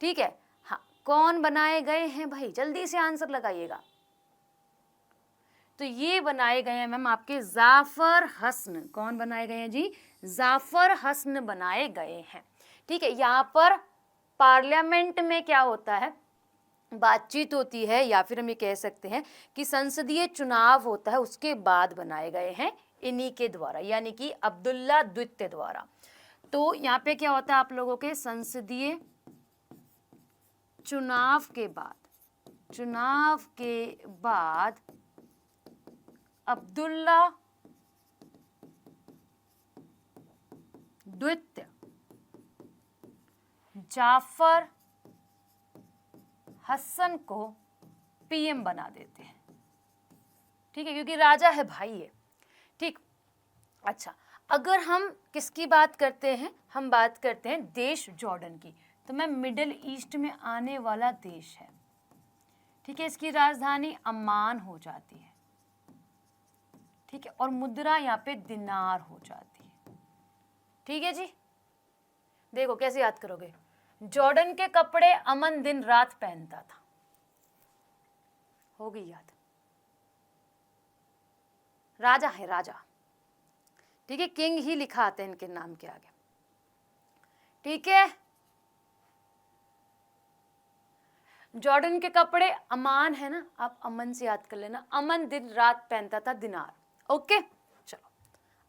ठीक है, हाँ कौन बनाए गए हैं भाई, जल्दी से आंसर लगाइएगा। तो ये बनाए गए हैं मैम आपके जाफर हसन। कौन बनाए गए हैं जी, जाफर हसन बनाए गए हैं। ठीक है, यहाँ पर पार्लियामेंट में क्या होता है, बातचीत होती है, या फिर हम ये कह सकते हैं कि संसदीय चुनाव होता है, उसके बाद बनाए गए हैं इन्हीं के द्वारा, यानी कि अब्दुल्ला द्वितीय द्वारा। तो यहाँ पे क्या होता है आप लोगों के, संसदीय चुनाव के बाद अब्दुल्ला द्वितीय जाफर हसन को पीएम बना देते हैं। ठीक है, क्योंकि राजा है भाई है। ठीक, अच्छा अगर हम किसकी बात करते हैं, हम बात करते हैं देश जॉर्डन की, तो मैं मिडिल ईस्ट में आने वाला देश है। ठीक है, इसकी राजधानी अम्मान हो जाती है। ठीक है, और मुद्रा यहाँ पे दिनार हो जाती है। ठीक है जी, देखो कैसे याद करोगे, जॉर्डन के कपड़े अमन दिन रात पहनता था, हो गई याद। राजा है, राजा। ठीक है, किंग ही लिखा आता है इनके नाम के आगे। ठीक है, जॉर्डन के कपड़े अमान है ना, आप अमन से याद कर लेना, अमन दिन रात पहनता था, दिनार। ओके, चलो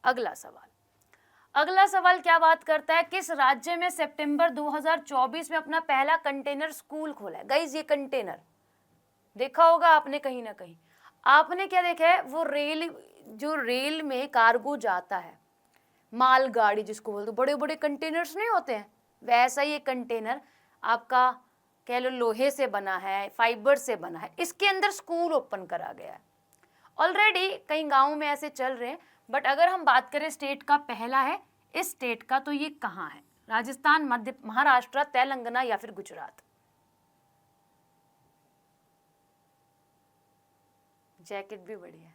अगला सवाल। अगला सवाल क्या बात करता है, किस राज्य में सितंबर 2024 में अपना पहला कंटेनर स्कूल खोला है। गाइस ये कंटेनर देखा होगा आपने कहीं ना कहीं। आपने क्या देखा है, वो रेल, जो रेल में कार्गो जाता है, मालगाड़ी जिसको बोलते, बड़े बड़े कंटेनर्स नहीं होते हैं, वैसा ये कंटेनर आपका कह लो लोहे से बना है, फाइबर से बना है, इसके अंदर स्कूल ओपन करा गया है। ऑलरेडी कई गाँव में ऐसे चल रहे हैं, बट अगर हम बात करें स्टेट का पहला है इस स्टेट का, तो ये कहाँ है, राजस्थान, मध्य, महाराष्ट्र, तेलंगाना या फिर गुजरात। जैकेट भी बढ़िया है,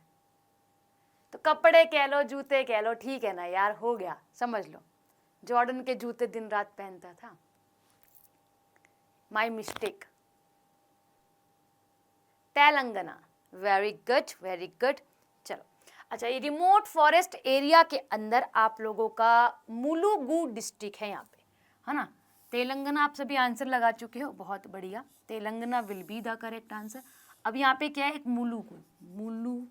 तो कपड़े कह लो, जूते कह लो, ठीक है ना यार, हो गया, समझ लो। जॉर्डन के जूते दिन रात पहनता था, my mistake. Telangana, very good very good. चलो अच्छा, ये रिमोट फॉरेस्ट एरिया के अंदर आप लोगों का मुलुगु डिस्ट्रिक्ट है यहाँ पे, है ना। तेलंगाना आप सभी आंसर लगा चुके हो, बहुत बढ़िया, Telangana will be the correct answer. अब यहाँ पे क्या है, एक मुलुगु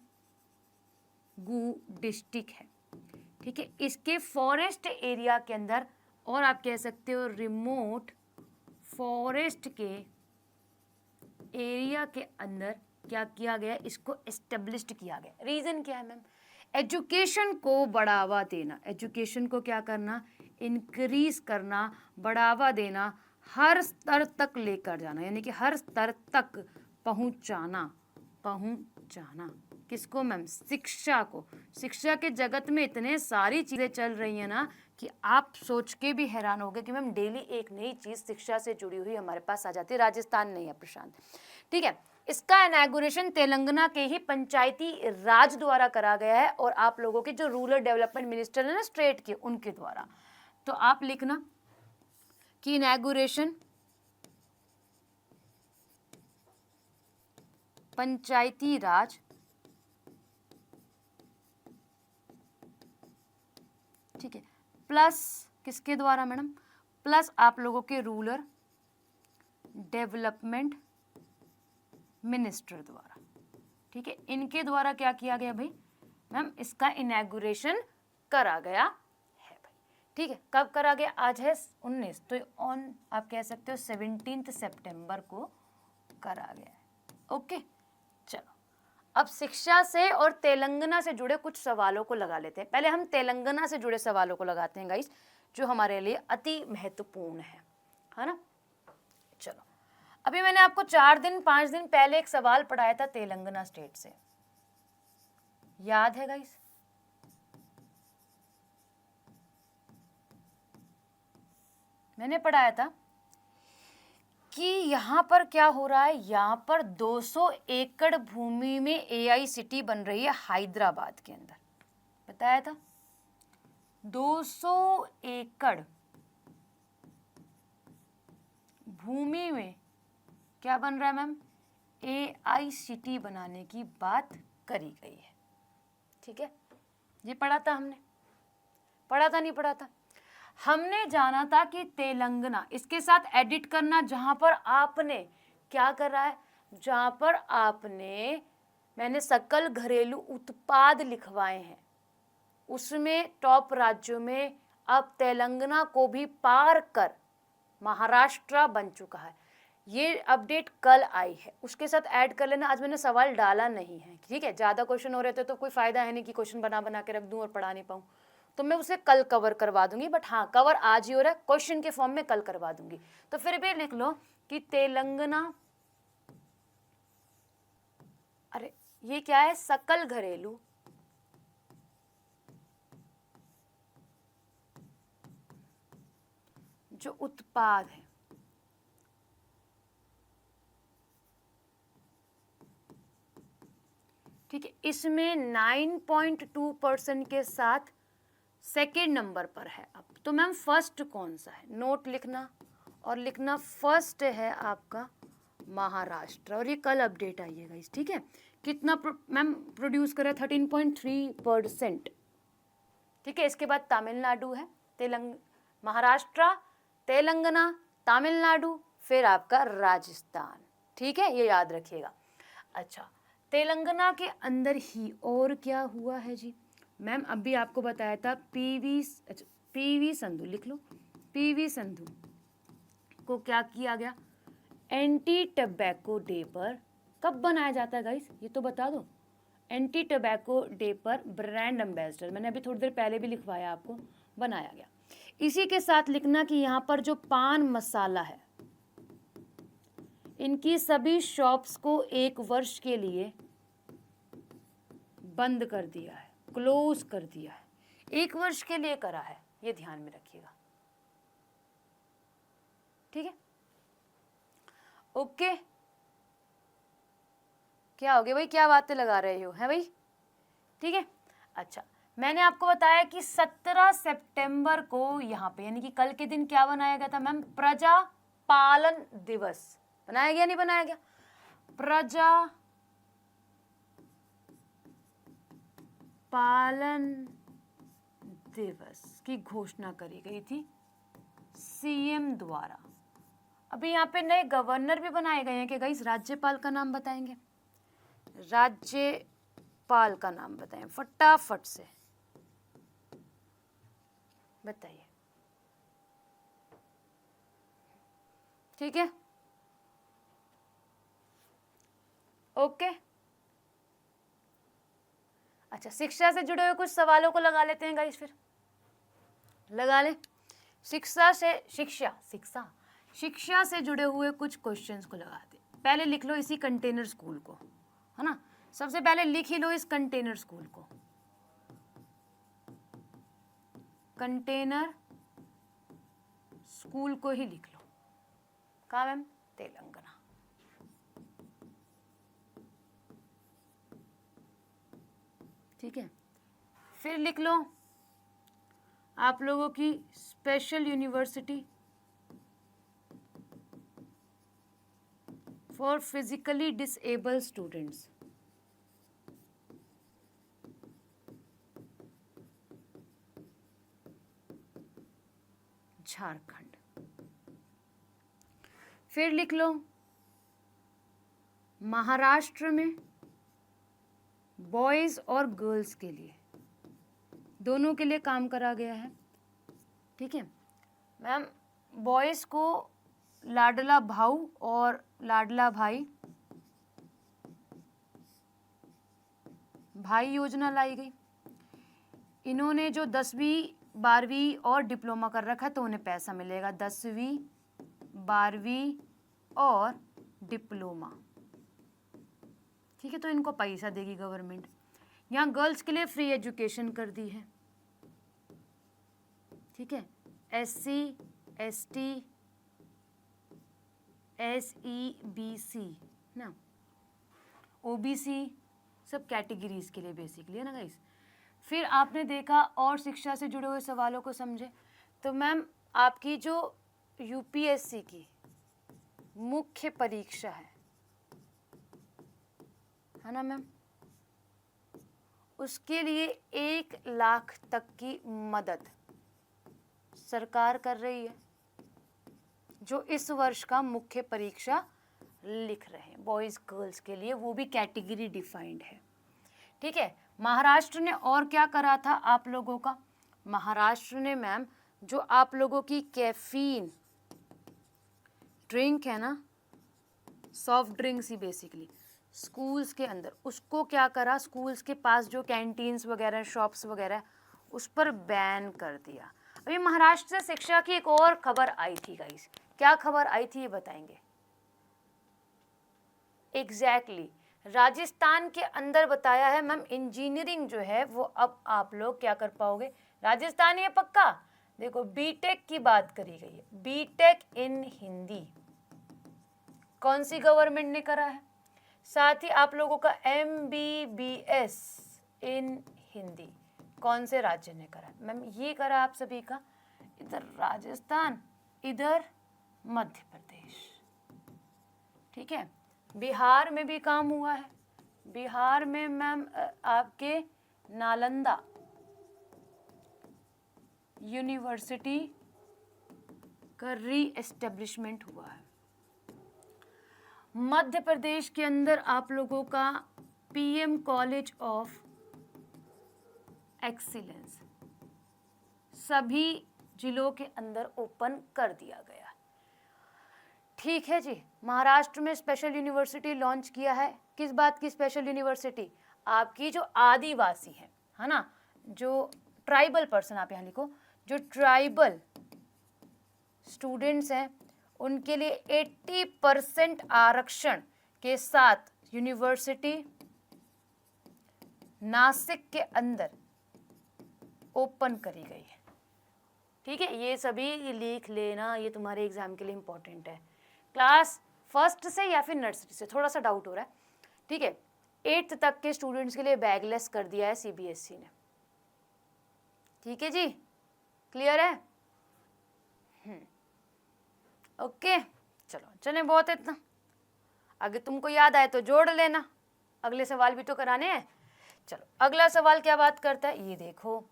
डिस्ट्रिक्ट है। ठीक है, इसके फॉरेस्ट एरिया के अंदर, और आप कह सकते हो रिमोट फॉरेस्ट के एरिया के अंदर क्या किया गया, इसको एस्टेब्लिश्ड किया गया। रीजन क्या है मैम, एजुकेशन को बढ़ावा देना, एजुकेशन को क्या करना, इंक्रीज करना, बढ़ावा देना, हर स्तर तक लेकर जाना, यानी कि हर स्तर तक पहुंचाना किसको मैम, शिक्षा को। शिक्षा के जगत में इतने सारी चीजें चल रही है ना, कि आप सोच के भी हैरान होगे कि मैम डेली एक नई चीज़ शिक्षा से जुड़ी हुई हमारे पास आ जाती है। राजस्थान नहीं है प्रशांत, ठीक है। इसका इनॉग्रेशन तेलंगाना के ही पंचायती राज द्वारा करा गया है और आप लोगों के जो रूरल डेवलपमेंट मिनिस्टर है ना स्टेट के, उनके द्वारा। तो आप लिखना कि इनॉग्रेशन पंचायती राज, ठीक है, प्लस किसके द्वारा मैडम, प्लस आप लोगों के रूरल डेवलपमेंट मिनिस्टर द्वारा, ठीक है। इनके द्वारा क्या किया गया भाई मैम, इसका इनॉग्रेशन करा गया है भाई, ठीक है। कब करा गया, आज है 19, तो ऑन आप कह सकते हो 17 सितंबर को करा गया है। ओके, चलो अब शिक्षा से और तेलंगाना से जुड़े कुछ सवालों को लगा लेते हैं। पहले हम तेलंगाना से जुड़े सवालों को लगाते हैं गाइस, जो हमारे लिए अति महत्वपूर्ण है ना। चलो, अभी मैंने आपको 4-5 दिन पहले एक सवाल पढ़ाया था तेलंगाना स्टेट से, याद है गाइस? मैंने पढ़ाया था कि यहाँ पर क्या हो रहा है, यहाँ पर 200 एकड़ भूमि में एआई सिटी बन रही है हैदराबाद के अंदर, बताया था। 200 एकड़ भूमि में क्या बन रहा है मैम, एआई सिटी बनाने की बात करी गई है, ठीक है। ये पढ़ा था हमने, पढ़ा था नहीं पढ़ा था? हमने जाना था कि तेलंगाना, इसके साथ एडिट करना जहां पर आपने क्या करा है, जहां पर आपने मैंने सकल घरेलू उत्पाद लिखवाए हैं, उसमें टॉप राज्यों में अब तेलंगाना को भी पार कर महाराष्ट्र बन चुका है। ये अपडेट कल आई है, उसके साथ ऐड कर लेना। आज मैंने सवाल डाला नहीं है, ठीक है। ज़्यादा क्वेश्चन हो रहे थे तो कोई फ़ायदा है नहीं कि क्वेश्चन बना बना के रख दूं और पढ़ा नहीं पाऊँ, तो मैं उसे कल कवर करवा दूंगी। बट हाँ, कवर आज ही हो रहा है, क्वेश्चन के फॉर्म में कल करवा दूंगी। तो फिर भी लिख लो कि तेलंगाना, अरे ये क्या है, सकल घरेलू जो उत्पाद है, ठीक है, इसमें 9.2% के साथ सेकेंड नंबर पर है। अब तो मैम फर्स्ट कौन सा है, नोट लिखना और लिखना फर्स्ट है आपका महाराष्ट्र, और ये कल अपडेट आई है गाइस, ठीक है। कितना मैम प्रोड्यूस करा, 13.3%, ठीक है। इसके बाद तमिलनाडु है, महाराष्ट्र, तेलंगाना, तमिलनाडु, फिर आपका राजस्थान, ठीक है, ये याद रखिएगा। अच्छा, तेलंगाना के अंदर ही और क्या हुआ है जी मैम, अभी आपको बताया था पीवी संधू, लिख लो, पीवी संधू को क्या किया गया, एंटी टबैको डे पर कब बनाया जाता है गाइस, ये तो बता दो। एंटी टबैको डे पर ब्रांड एम्बेसडर, मैंने अभी थोड़ी देर पहले भी लिखवाया आपको, बनाया गया। इसी के साथ लिखना कि यहाँ पर जो पान मसाला है, इनकी सभी शॉप्स को 1 वर्ष के लिए बंद कर दिया है, क्लोज कर दिया है, 1 वर्ष के लिए करा है, ये ध्यान में रखिएगा, ठीक है। ओके, क्या हो गया भाई, क्या बातें लगा रहे हो, है भाई, ठीक है। अच्छा, मैंने आपको बताया कि 17 सितंबर को यहाँ पे यानी कि कल के दिन क्या बनाया गया था मैम, प्रजा पालन दिवस बनाया गया, नहीं बनाया गया, प्रजा पालन दिवस की घोषणा करी गई थी सीएम द्वारा। अभी यहाँ पे नए गवर्नर भी बनाए गए हैं कि गाइस, राज्यपाल का नाम बताएंगे, राज्यपाल का नाम बताएं फटाफट से, बताइए, ठीक है। ओके, अच्छा, शिक्षा से जुड़े हुए कुछ सवालों को लगा लेते हैं गाइस, फिर लगा ले। शिक्षा से जुड़े हुए कुछ क्वेश्चंस को लगाते। पहले लिख लो इसी कंटेनर स्कूल को, है ना, सबसे पहले लिख ही लो इस कंटेनर स्कूल को, कंटेनर स्कूल को ही लिख लो। कहाँ मैम? तेलंगाना। ठीक है, फिर लिख लो आप लोगों की special university for physically disabled students, Jharkhand. फिर लिख लो महाराष्ट्र में बॉयज और गर्ल्स के लिए, दोनों के लिए काम करा गया है। ठीक है मैम, बॉयज को लाडला भाऊ और लाडला भाई भाई योजना लाई गई। इन्होंने जो 10वीं 12वीं और डिप्लोमा कर रखा है तो उन्हें पैसा मिलेगा, 10वीं 12वीं और डिप्लोमा। ठीक है, तो इनको पैसा देगी गवर्नमेंट। यहाँ गर्ल्स के लिए फ्री एजुकेशन कर दी है। ठीक है, SC ST SEBC ना, OBC सब कैटेगरीज के लिए बेसिकली है ना गाइस। फिर आपने देखा और शिक्षा से जुड़े हुए सवालों को समझे, तो मैम आपकी जो UPSC की मुख्य परीक्षा है ना मैम, उसके लिए 1 लाख तक की मदद सरकार कर रही है, जो इस वर्ष का मुख्य परीक्षा लिख रहे हैं बॉयज गर्ल्स के लिए, वो भी कैटेगरी डिफाइंड है। ठीक है, महाराष्ट्र ने और क्या करा था आप लोगों का? महाराष्ट्र ने मैम जो आप लोगों की कैफीन ड्रिंक है ना, सॉफ्ट ड्रिंक्स ही बेसिकली, स्कूल्स के अंदर उसको क्या करा, स्कूल्स के पास जो कैंटीन्स वगैरह शॉप्स वगैरह उस पर बैन कर दिया। अभी महाराष्ट्र से शिक्षा की एक और खबर आई थी गाइस, क्या खबर आई थी ये बताएंगे? एग्जैक्टली राजस्थान के अंदर बताया है मैम, इंजीनियरिंग जो है वो अब आप लोग क्या कर पाओगे, राजस्थान है पक्का। देखो बीटेक की बात करी गई है, बीटेक इन हिंदी कौन सी गवर्नमेंट ने करा है, साथ ही आप लोगों का MBBS इन हिंदी कौन से राज्य ने करा? मैम ये करा आप सभी का, इधर राजस्थान, इधर मध्य प्रदेश। ठीक है, बिहार में भी काम हुआ है, बिहार में मैम आपके नालंदा यूनिवर्सिटी का री-एस्टेब्लिशमेंट हुआ है। मध्य प्रदेश के अंदर आप लोगों का PM कॉलेज ऑफ एक्सीलेंस सभी जिलों के अंदर ओपन कर दिया गया। ठीक है जी, महाराष्ट्र में स्पेशल यूनिवर्सिटी लॉन्च किया है। किस बात की स्पेशल यूनिवर्सिटी? आपकी जो आदिवासी है ना, जो ट्राइबल पर्सन, आप यहाँ लिखो, जो ट्राइबल स्टूडेंट्स हैं उनके लिए 80% आरक्षण के साथ यूनिवर्सिटी नासिक के अंदर ओपन करी गई है। ठीक है, ये सभी लिख लेना, ये तुम्हारे एग्जाम के लिए इंपॉर्टेंट है। क्लास फर्स्ट से या फिर नर्सरी से, थोड़ा सा डाउट हो रहा है। ठीक है, 8th तक के स्टूडेंट्स के लिए बैगलेस कर दिया है CBSE ने। ठीक है जी, क्लियर है? ओके, चलो चले, बहुत है इतना। अगर तुमको याद आए तो जोड़ लेना, अगले सवाल भी तो कराने हैं। चलो अगला सवाल क्या बात करता है, ये देखो,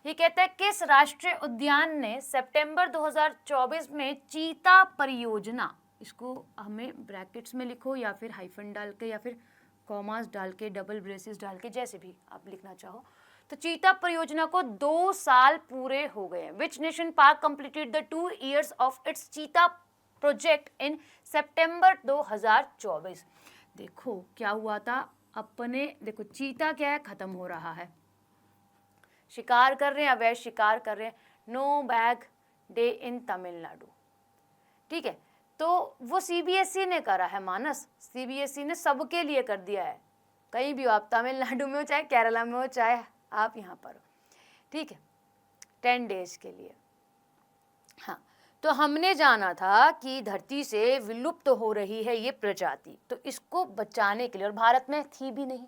ये कहता है किस राष्ट्रीय उद्यान ने सितंबर 2024 में चीता परियोजना, इसको हमें ब्रैकेट्स में लिखो या फिर हाइफन डाल के या फिर कॉमास डाल के, डबल ब्रेसेस डाल के, जैसे भी आप लिखना चाहो, तो चीता परियोजना को 2 साल पूरे हो गए। Which nation park completed the 2 years of its चीता प्रोजेक्ट इन सितंबर 2024। देखो क्या हुआ था अपने, देखो चीता क्या है, खत्म हो रहा है, शिकार कर रहे हैं, अवैध शिकार कर रहे हैं, no bag day in Tamil Nadu. ठीक है, तो वो CBSE ने करा है मानस, CBSE ने सबके लिए कर दिया है, कहीं भी हो आप, तमिलनाडु में हो चाहे केरला में हो चाहे आप यहाँ पर हो। ठीक है, 10 डेज के लिए। हाँ, तो हमने जाना था कि धरती से विलुप्त हो रही है ये प्रजाति, तो इसको बचाने के लिए, और भारत में थी भी नहीं,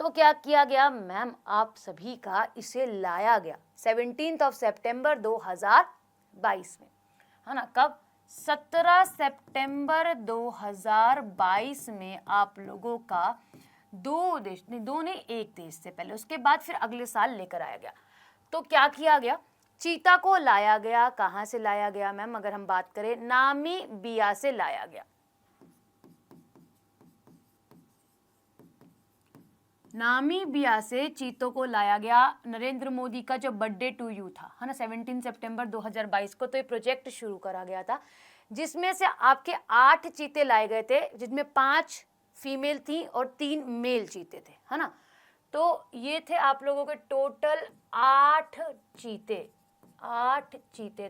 तो क्या किया गया मैम, आप सभी का इसे लाया गया 17 सितंबर 2022 में, है ना। कब? 17 सितंबर 2022 में आप लोगों का दो देश नहीं, दो नहीं, एक देश से पहले, उसके बाद फिर अगले साल लेकर आया गया। तो क्या किया गया, चीता को लाया गया। कहाँ से लाया गया मैम? अगर हम बात करें नामीबिया से लाया गया। नामीबिया से चीतों को लाया गया। नरेंद्र मोदी का जो बर्थडे टू यू था, है ना, 17 सितंबर 2022 को, तो ये प्रोजेक्ट शुरू करा गया था, जिसमें से आपके 8 चीते लाए गए थे, जिसमें 5 फीमेल थी और 3 मेल चीते थे, है ना। तो ये थे आप लोगों के टोटल 8 चीते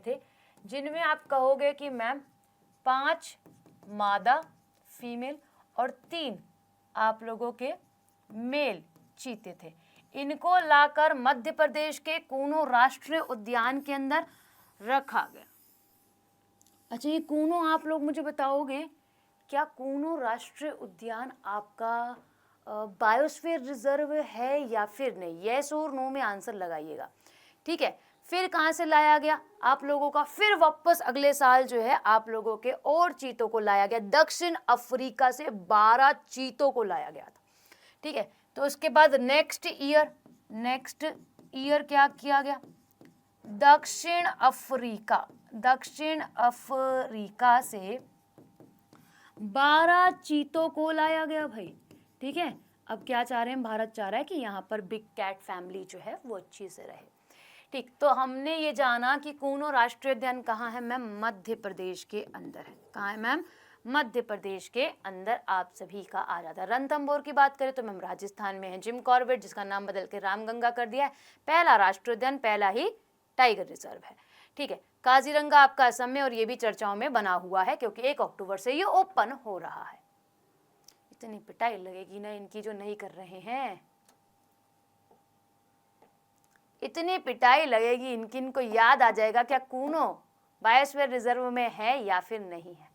थे, जिनमें आप कहोगे कि मैम 5 मादा फीमेल और 3 आप लोगों के मेल चीते थे। इनको लाकर मध्य प्रदेश के कूनो राष्ट्रीय उद्यान के अंदर रखा गया। अच्छा, ये कूनो आप लोग मुझे बताओगे, क्या कूनो राष्ट्रीय उद्यान आपका बायोस्फीयर रिजर्व है या फिर नहीं? यस और नो में आंसर लगाइएगा, ठीक है। फिर कहाँ से लाया गया आप लोगों का? फिर वापस अगले साल जो है आप लोगों के और चीतों को लाया गया। दक्षिण अफ्रीका से 12 चीतों को लाया गया था, ठीक है। तो उसके बाद नेक्स्ट ईयर क्या किया गया? दक्षिण अफ्रीका से 12 चीतों को लाया गया भाई, ठीक है। अब क्या चाह रहे हैं? भारत चाह रहा है कि यहाँ पर बिग कैट फैमिली जो है वो अच्छी से रहे, ठीक। तो हमने ये जाना कि कूनो राष्ट्रीय उद्यान कहाँ है मैम? मध्य प्रदेश के अंदर है। कहाँ है मैम? मध्य प्रदेश के अंदर आप सभी का आ जाता है। रणथंभौर की बात करें तो मैम राजस्थान में है। जिम कॉर्बेट, जिसका नाम बदल के रामगंगा कर दिया है, पहला राष्ट्रीय उद्यान, पहला ही टाइगर रिजर्व है, ठीक है। काजीरंगा आपका असम में, और ये भी चर्चाओं में बना हुआ है क्योंकि 1 अक्टूबर से ये ओपन हो रहा है। इतनी पिटाई लगेगी ना इनकी जो नहीं कर रहे हैं, इतनी पिटाई लगेगी इनकी, इनको याद आ जाएगा क्या कूनो बायोस्फीयर रिजर्व में है या फिर नहीं है।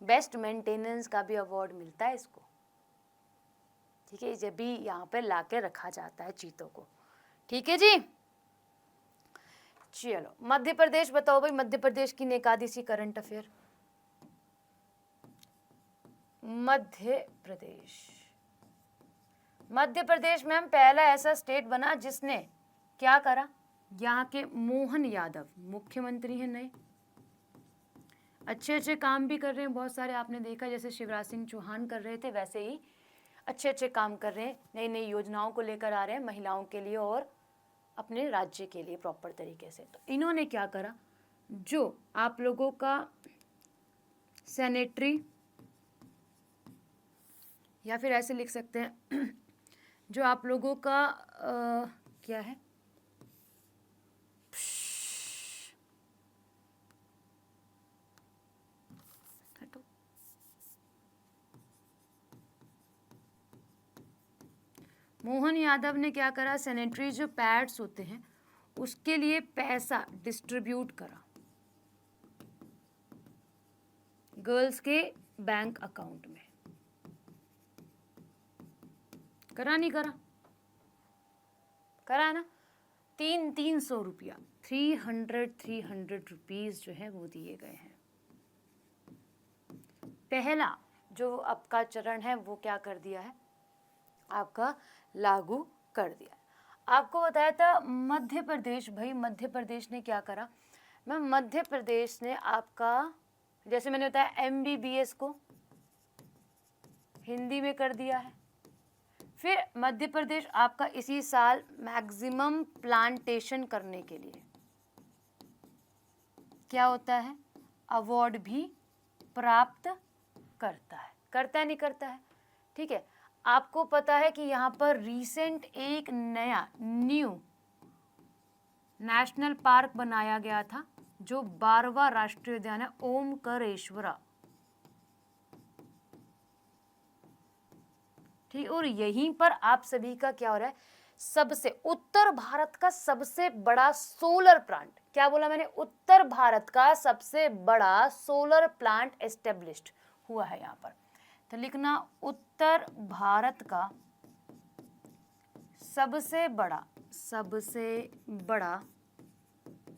बेस्ट मेंटेनेंस का भी अवार्ड मिलता है इसको, ठीक है, जब भी यहाँ पे लाके रखा जाता है चीतों को, ठीक है जी। चलो मध्य प्रदेश बताओ भाई, मध्य प्रदेश की Ekadashi current affair. Madhya Pradesh ma'am पहला ऐसा स्टेट बना जिसने क्या करा, यहाँ के मोहन यादव मुख्यमंत्री हैं नए, अच्छे अच्छे काम भी कर रहे हैं बहुत सारे, आपने देखा जैसे शिवराज सिंह चौहान कर रहे थे वैसे ही अच्छे अच्छे काम कर रहे हैं, नई नई योजनाओं को लेकर आ रहे हैं महिलाओं के लिए और अपने राज्य के लिए प्रॉपर तरीके से। तो इन्होंने क्या करा, जो आप लोगों का सैनिटरी, या फिर ऐसे लिख सकते हैं जो आप लोगों का क्या है, मोहन यादव ने क्या करा, सैनिटरी जो पैड्स होते हैं उसके लिए पैसा डिस्ट्रीब्यूट करा गर्ल्स के बैंक अकाउंट में। करा नहीं करा? करा ना। 300 रुपया, 300 रुपीज जो है वो दिए गए हैं। पहला जो आपका चरण है वो क्या कर दिया है, आपका लागू कर दिया। आपको बताया था मध्य प्रदेश, भाई मध्य प्रदेश ने क्या करा मैम, मध्य प्रदेश ने आपका जैसे मैंने बताया MBBS को हिंदी में कर दिया है। फिर मध्य प्रदेश आपका इसी साल मैक्सिमम प्लांटेशन करने के लिए क्या होता है, अवार्ड भी प्राप्त करता है। करता है नहीं करता है, ठीक है। आपको पता है कि यहाँ पर रीसेंट एक नया न्यू नेशनल पार्क बनाया गया था जो 12वां राष्ट्रीय उद्यान है ओमकारेश्वरा, ठीक। और यहीं पर आप सभी का क्या हो रहा है, सबसे उत्तर भारत का सबसे बड़ा सोलर प्लांट, क्या बोला मैंने, उत्तर भारत का सबसे बड़ा सोलर प्लांट एस्टेब्लिश्ड हुआ है यहाँ पर। तो लिखना उत्तर भारत का सबसे बड़ा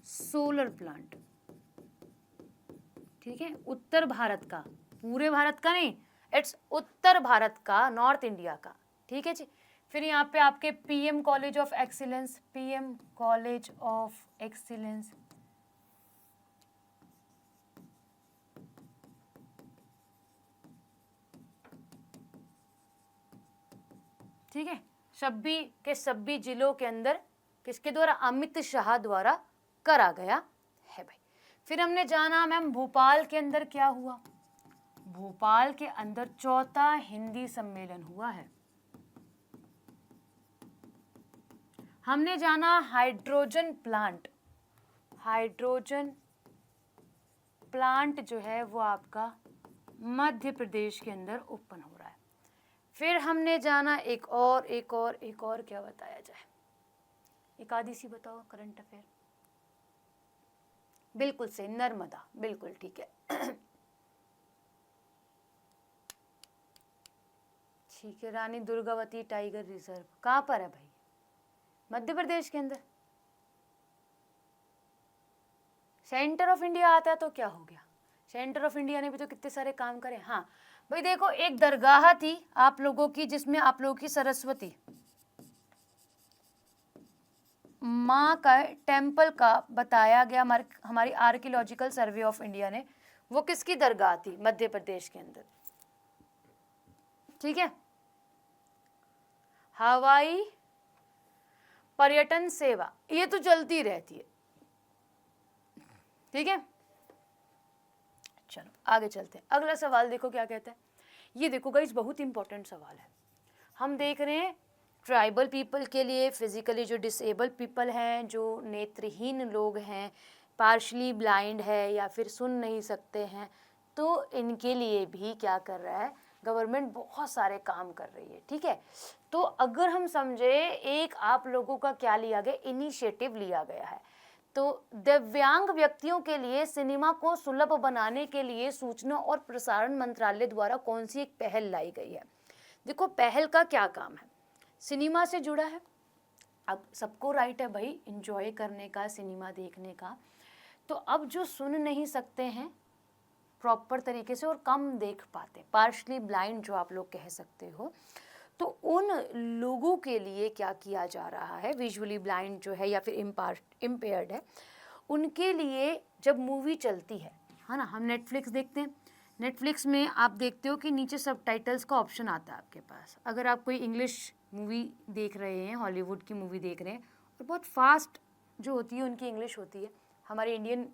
सोलर प्लांट, ठीक है, उत्तर भारत का, पूरे भारत का नहीं, इट्स उत्तर भारत का, नॉर्थ इंडिया का, ठीक है जी। फिर यहाँ पे आपके PM college of excellence, PM college of excellence, ठीक है, सभी के सभी जिलों के अंदर किसके द्वारा, अमित शाह द्वारा करा गया है भाई। फिर हमने जाना मैम भोपाल के अंदर क्या हुआ, भोपाल के अंदर चौथा हिंदी सम्मेलन हुआ है। हमने जाना हाइड्रोजन प्लांट, हाइड्रोजन प्लांट जो है वो आपका मध्य प्रदेश के अंदर ओपन हो रहा है। फिर हमने जाना एक और क्या बताया जाए, एक आधी सी बताओ करंट अफेयर। बिल्कुल से नर्मदा, बिल्कुल ठीक है। ठीक है, रानी दुर्गावती टाइगर रिजर्व कहाँ पर है भाई, मध्य प्रदेश के अंदर। सेंटर ऑफ इंडिया आता है तो क्या हो गया, सेंटर ऑफ इंडिया ने भी तो कितने सारे काम करे। हाँ भाई देखो, एक दरगाह थी आप लोगों की जिसमें आप लोगों की सरस्वती माँ का टेम्पल का बताया गया, हमारी आर्कियोलॉजिकल सर्वे ऑफ इंडिया ने, वो किसकी दरगाह थी, मध्य प्रदेश के अंदर, ठीक है। हवाई पर्यटन सेवा ये तो चलती रहती है, ठीक है। चलो आगे चलते हैं, अगला सवाल देखो क्या कहता है। ये देखो गाइस बहुत इंपॉर्टेंट सवाल है। हम देख रहे हैं ट्राइबल पीपल के लिए, फिजिकली जो डिसेबल पीपल हैं, जो नेत्रहीन लोग हैं, पार्शली ब्लाइंड है या फिर सुन नहीं सकते हैं, तो इनके लिए भी क्या कर रहा है गवर्नमेंट, बहुत सारे काम कर रही है, ठीक है। तो अगर हम समझे, एक आप लोगों का क्या लिया गया, इनिशिएटिव लिया गया है। तो दिव्यांग व्यक्तियों के लिए सिनेमा को सुलभ बनाने के लिए सूचना और प्रसारण मंत्रालय द्वारा कौन सी एक पहल लाई गई है। देखो पहल का क्या काम है, सिनेमा से जुड़ा है। अब सबको राइट है भाई एंजॉय करने का, सिनेमा देखने का। तो अब जो सुन नहीं सकते हैं प्रॉपर तरीके से और कम देख पाते, पार्शली ब्लाइंड जो आप लोग कह सकते हो, तो उन लोगों के लिए क्या किया जा रहा है, विजुअली ब्लाइंड जो है या फिर इम्पेयर्ड है, उनके लिए जब मूवी चलती है ना, हम नेटफ्लिक्स देखते हैं, नेटफ्लिक्स में आप देखते हो कि नीचे सबटाइटल्स का ऑप्शन आता है आपके पास। अगर आप कोई इंग्लिश मूवी देख रहे हैं, हॉलीवुड की मूवी देख रहे हैं, और बहुत फास्ट जो होती है उनकी इंग्लिश होती है, हमारे इंडियन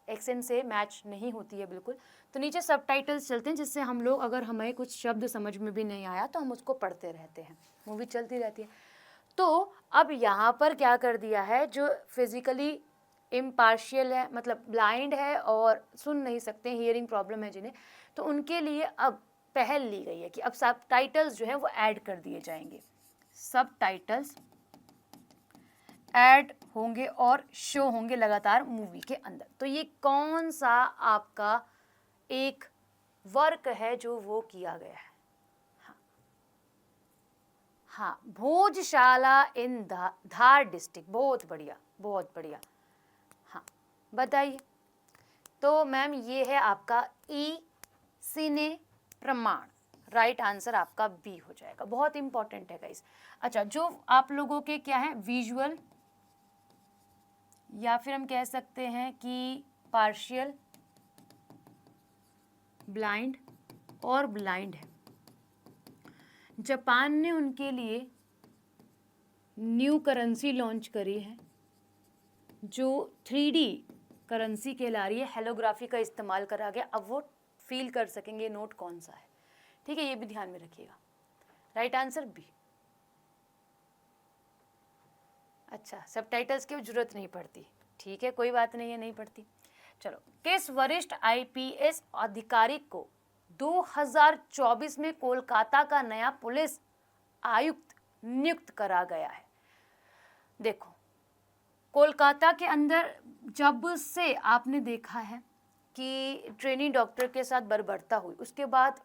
एक्सेंट से मैच नहीं होती है बिल्कुल, तो नीचे सबटाइटल्स चलते हैं, जिससे हम लोग, अगर हमें कुछ शब्द समझ में भी नहीं आया तो हम उसको पढ़ते रहते हैं, मूवी चलती रहती है। तो अब यहाँ पर क्या कर दिया है, जो फिजिकली इम्पार्शियल है, मतलब ब्लाइंड है और सुन नहीं सकते, हियरिंग प्रॉब्लम है जिन्हें, तो उनके लिए अब पहल ली गई है कि अब सबटाइटल्स जो है वो ऐड कर दिए जाएंगे, सबटाइटल्स ऐड होंगे और शो होंगे लगातार मूवी के अंदर। तो ये कौन सा आपका एक वर्क है जो वो किया गया है, हाँ भोजशाला इन धार डिस्ट्रिक्ट, बहुत बढ़िया बहुत बढ़िया। हाँ बताइए, तो मैम ये है आपका ई सिने प्रमाण, राइट आंसर आपका बी हो जाएगा, बहुत इंपॉर्टेंट है गाइस। अच्छा, जो आप लोगों के क्या है, विजुअल या फिर हम कह सकते हैं कि पार्शियल ब्लाइंड और ब्लाइंड है, जापान ने उनके लिए न्यू करेंसी लॉन्च करी है जो 3D करेंसी कहला रही है, हेलोग्राफी का इस्तेमाल करा गया। अब वो फील कर सकेंगे नोट कौन सा है, ठीक है, ये भी ध्यान में रखिएगा। Right answer B. अच्छा, सबटाइटल्स की जरूरत नहीं पड़ती, ठीक है, कोई बात नहीं है, नहीं पड़ती। चलो, किस वरिष्ठ IPS अधिकारी को 2024 में कोलकाता का नया पुलिस आयुक्त नियुक्त करा गया है। देखो कोलकाता के अंदर जब से आपने देखा है कि ट्रेनी डॉक्टर के साथ बर्बरता हुई, उसके बाद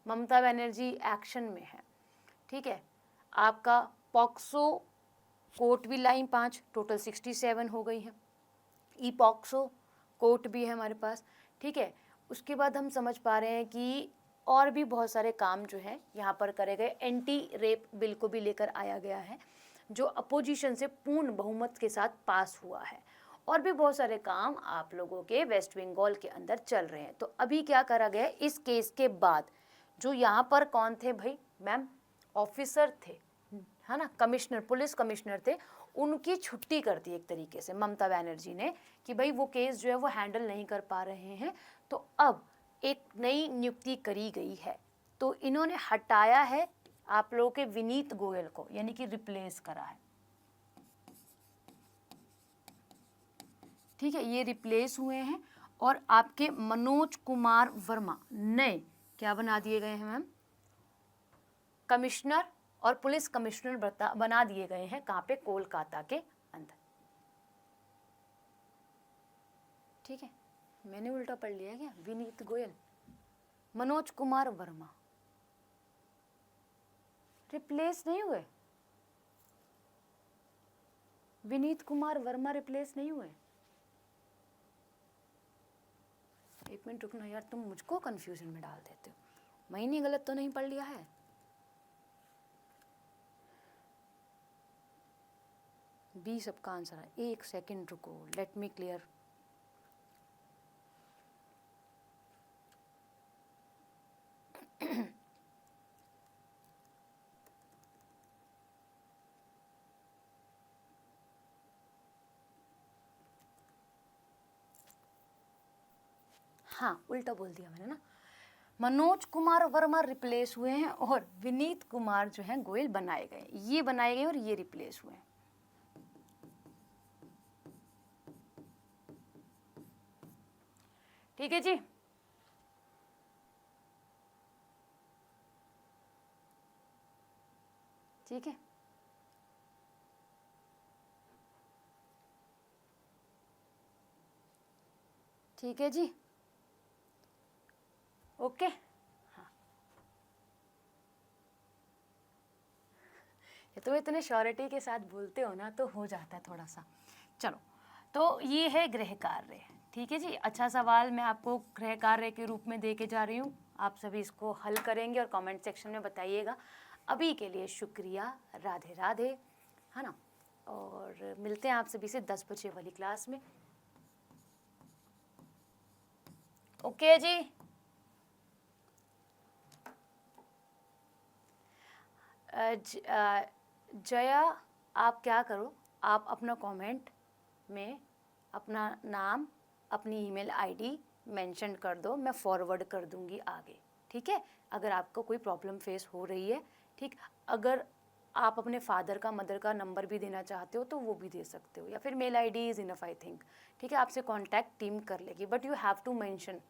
ममता बनर्जी एक्शन में है, ठीक है। आपका पॉक्सो कोर्ट भी लाइन 5, टोटल 67 हो गई है। ई पॉक्सो कोर्ट भी है हमारे पास, ठीक है। उसके बाद हम समझ पा रहे हैं कि और भी बहुत सारे काम जो है यहाँ पर करे गए। एंटी रेप बिल को भी लेकर आया गया है, जो अपोजिशन से पूर्ण बहुमत के साथ पास हुआ है। और भी बहुत सारे काम आप लोगों के वेस्ट बंगाल के अंदर चल रहे हैं। तो अभी क्या करा गया है, इस केस के बाद जो यहाँ पर कौन थे भाई मैम, ऑफिसर थे, है ना, कमिश्नर, पुलिस कमिश्नर थे, उनकी छुट्टी कर दी एक तरीके से ममता बनर्जी ने कि भाई वो केस जो है वो हैंडल नहीं कर पा रहे हैं। तो अब एक नई नियुक्ति करी गई है। तो इन्होंने हटाया है आप लोगों के विनीत गोयल को, यानी कि रिप्लेस करा है, ठीक है। ये रिप्लेस हुए हैं और आपके मनोज कुमार वर्मा नए क्या बना दिए गए हैं मैम, कमिश्नर और पुलिस कमिश्नर बना दिए गए हैं। कहाँ पे, कोलकाता के अंदर, ठीक है। मैंने उल्टा पढ़ लिया क्या, विनीत गोयल, मनोज कुमार वर्मा रिप्लेस नहीं हुए, विनीत कुमार वर्मा रिप्लेस नहीं हुए। एक मिनट रुकना यार, तुम मुझको कंफ्यूजन में डाल देते हो, मैंने गलत तो नहीं पढ़ लिया है। बी सबका आंसर है। एक सेकंड रुको, लेट मी क्लियर। हाँ उल्टा बोल दिया मैंने ना, मनोज कुमार वर्मा रिप्लेस हुए हैं और विनीत कुमार जो हैं गोयल बनाए गए, ये बनाए गए और ये रिप्लेस हुए हैं। ठीक है जी, ठीक है। ठीक है जी, ओके। हाँ, ये तो इतने श्योरिटी के साथ बोलते हो ना, तो हो जाता है थोड़ा सा। चलो, तो ये है गृह कार्य, ठीक है जी। अच्छा सवाल मैं आपको गृह कार्य के रूप में दे के जा रही हूँ, आप सभी इसको हल करेंगे और कमेंट सेक्शन में बताइएगा। अभी के लिए शुक्रिया, राधे राधे, है ना। और मिलते हैं आप सभी से 10 बजे वाली क्लास में। ओके जी, जया आप क्या करो, आप अपना कमेंट में अपना नाम, अपनी ईमेल आईडी मेंशन कर दो, मैं फॉरवर्ड कर दूंगी आगे, ठीक है। अगर आपको कोई प्रॉब्लम फेस हो रही है, ठीक। अगर आप अपने फादर का, मदर का नंबर भी देना चाहते हो तो वो भी दे सकते हो, या फिर mail ID is enough I think, ठीक है। आपसे कांटेक्ट टीम कर लेगी, but you have to mention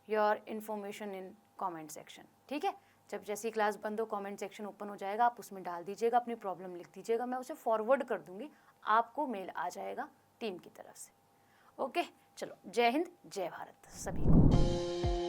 your information in comment section, ठीक है। जब जैसी क्लास बंद हो, कमेंट सेक्शन ओपन हो जाएगा, आप उसमें डाल दीजिएगा, अपनी प्रॉब्लम लिख दीजिएगा, मैं उसे फॉरवर्ड कर दूंगी, आपको मेल आ जाएगा टीम की तरफ से। ओके, चलो, जय हिंद, जय भारत सभी को।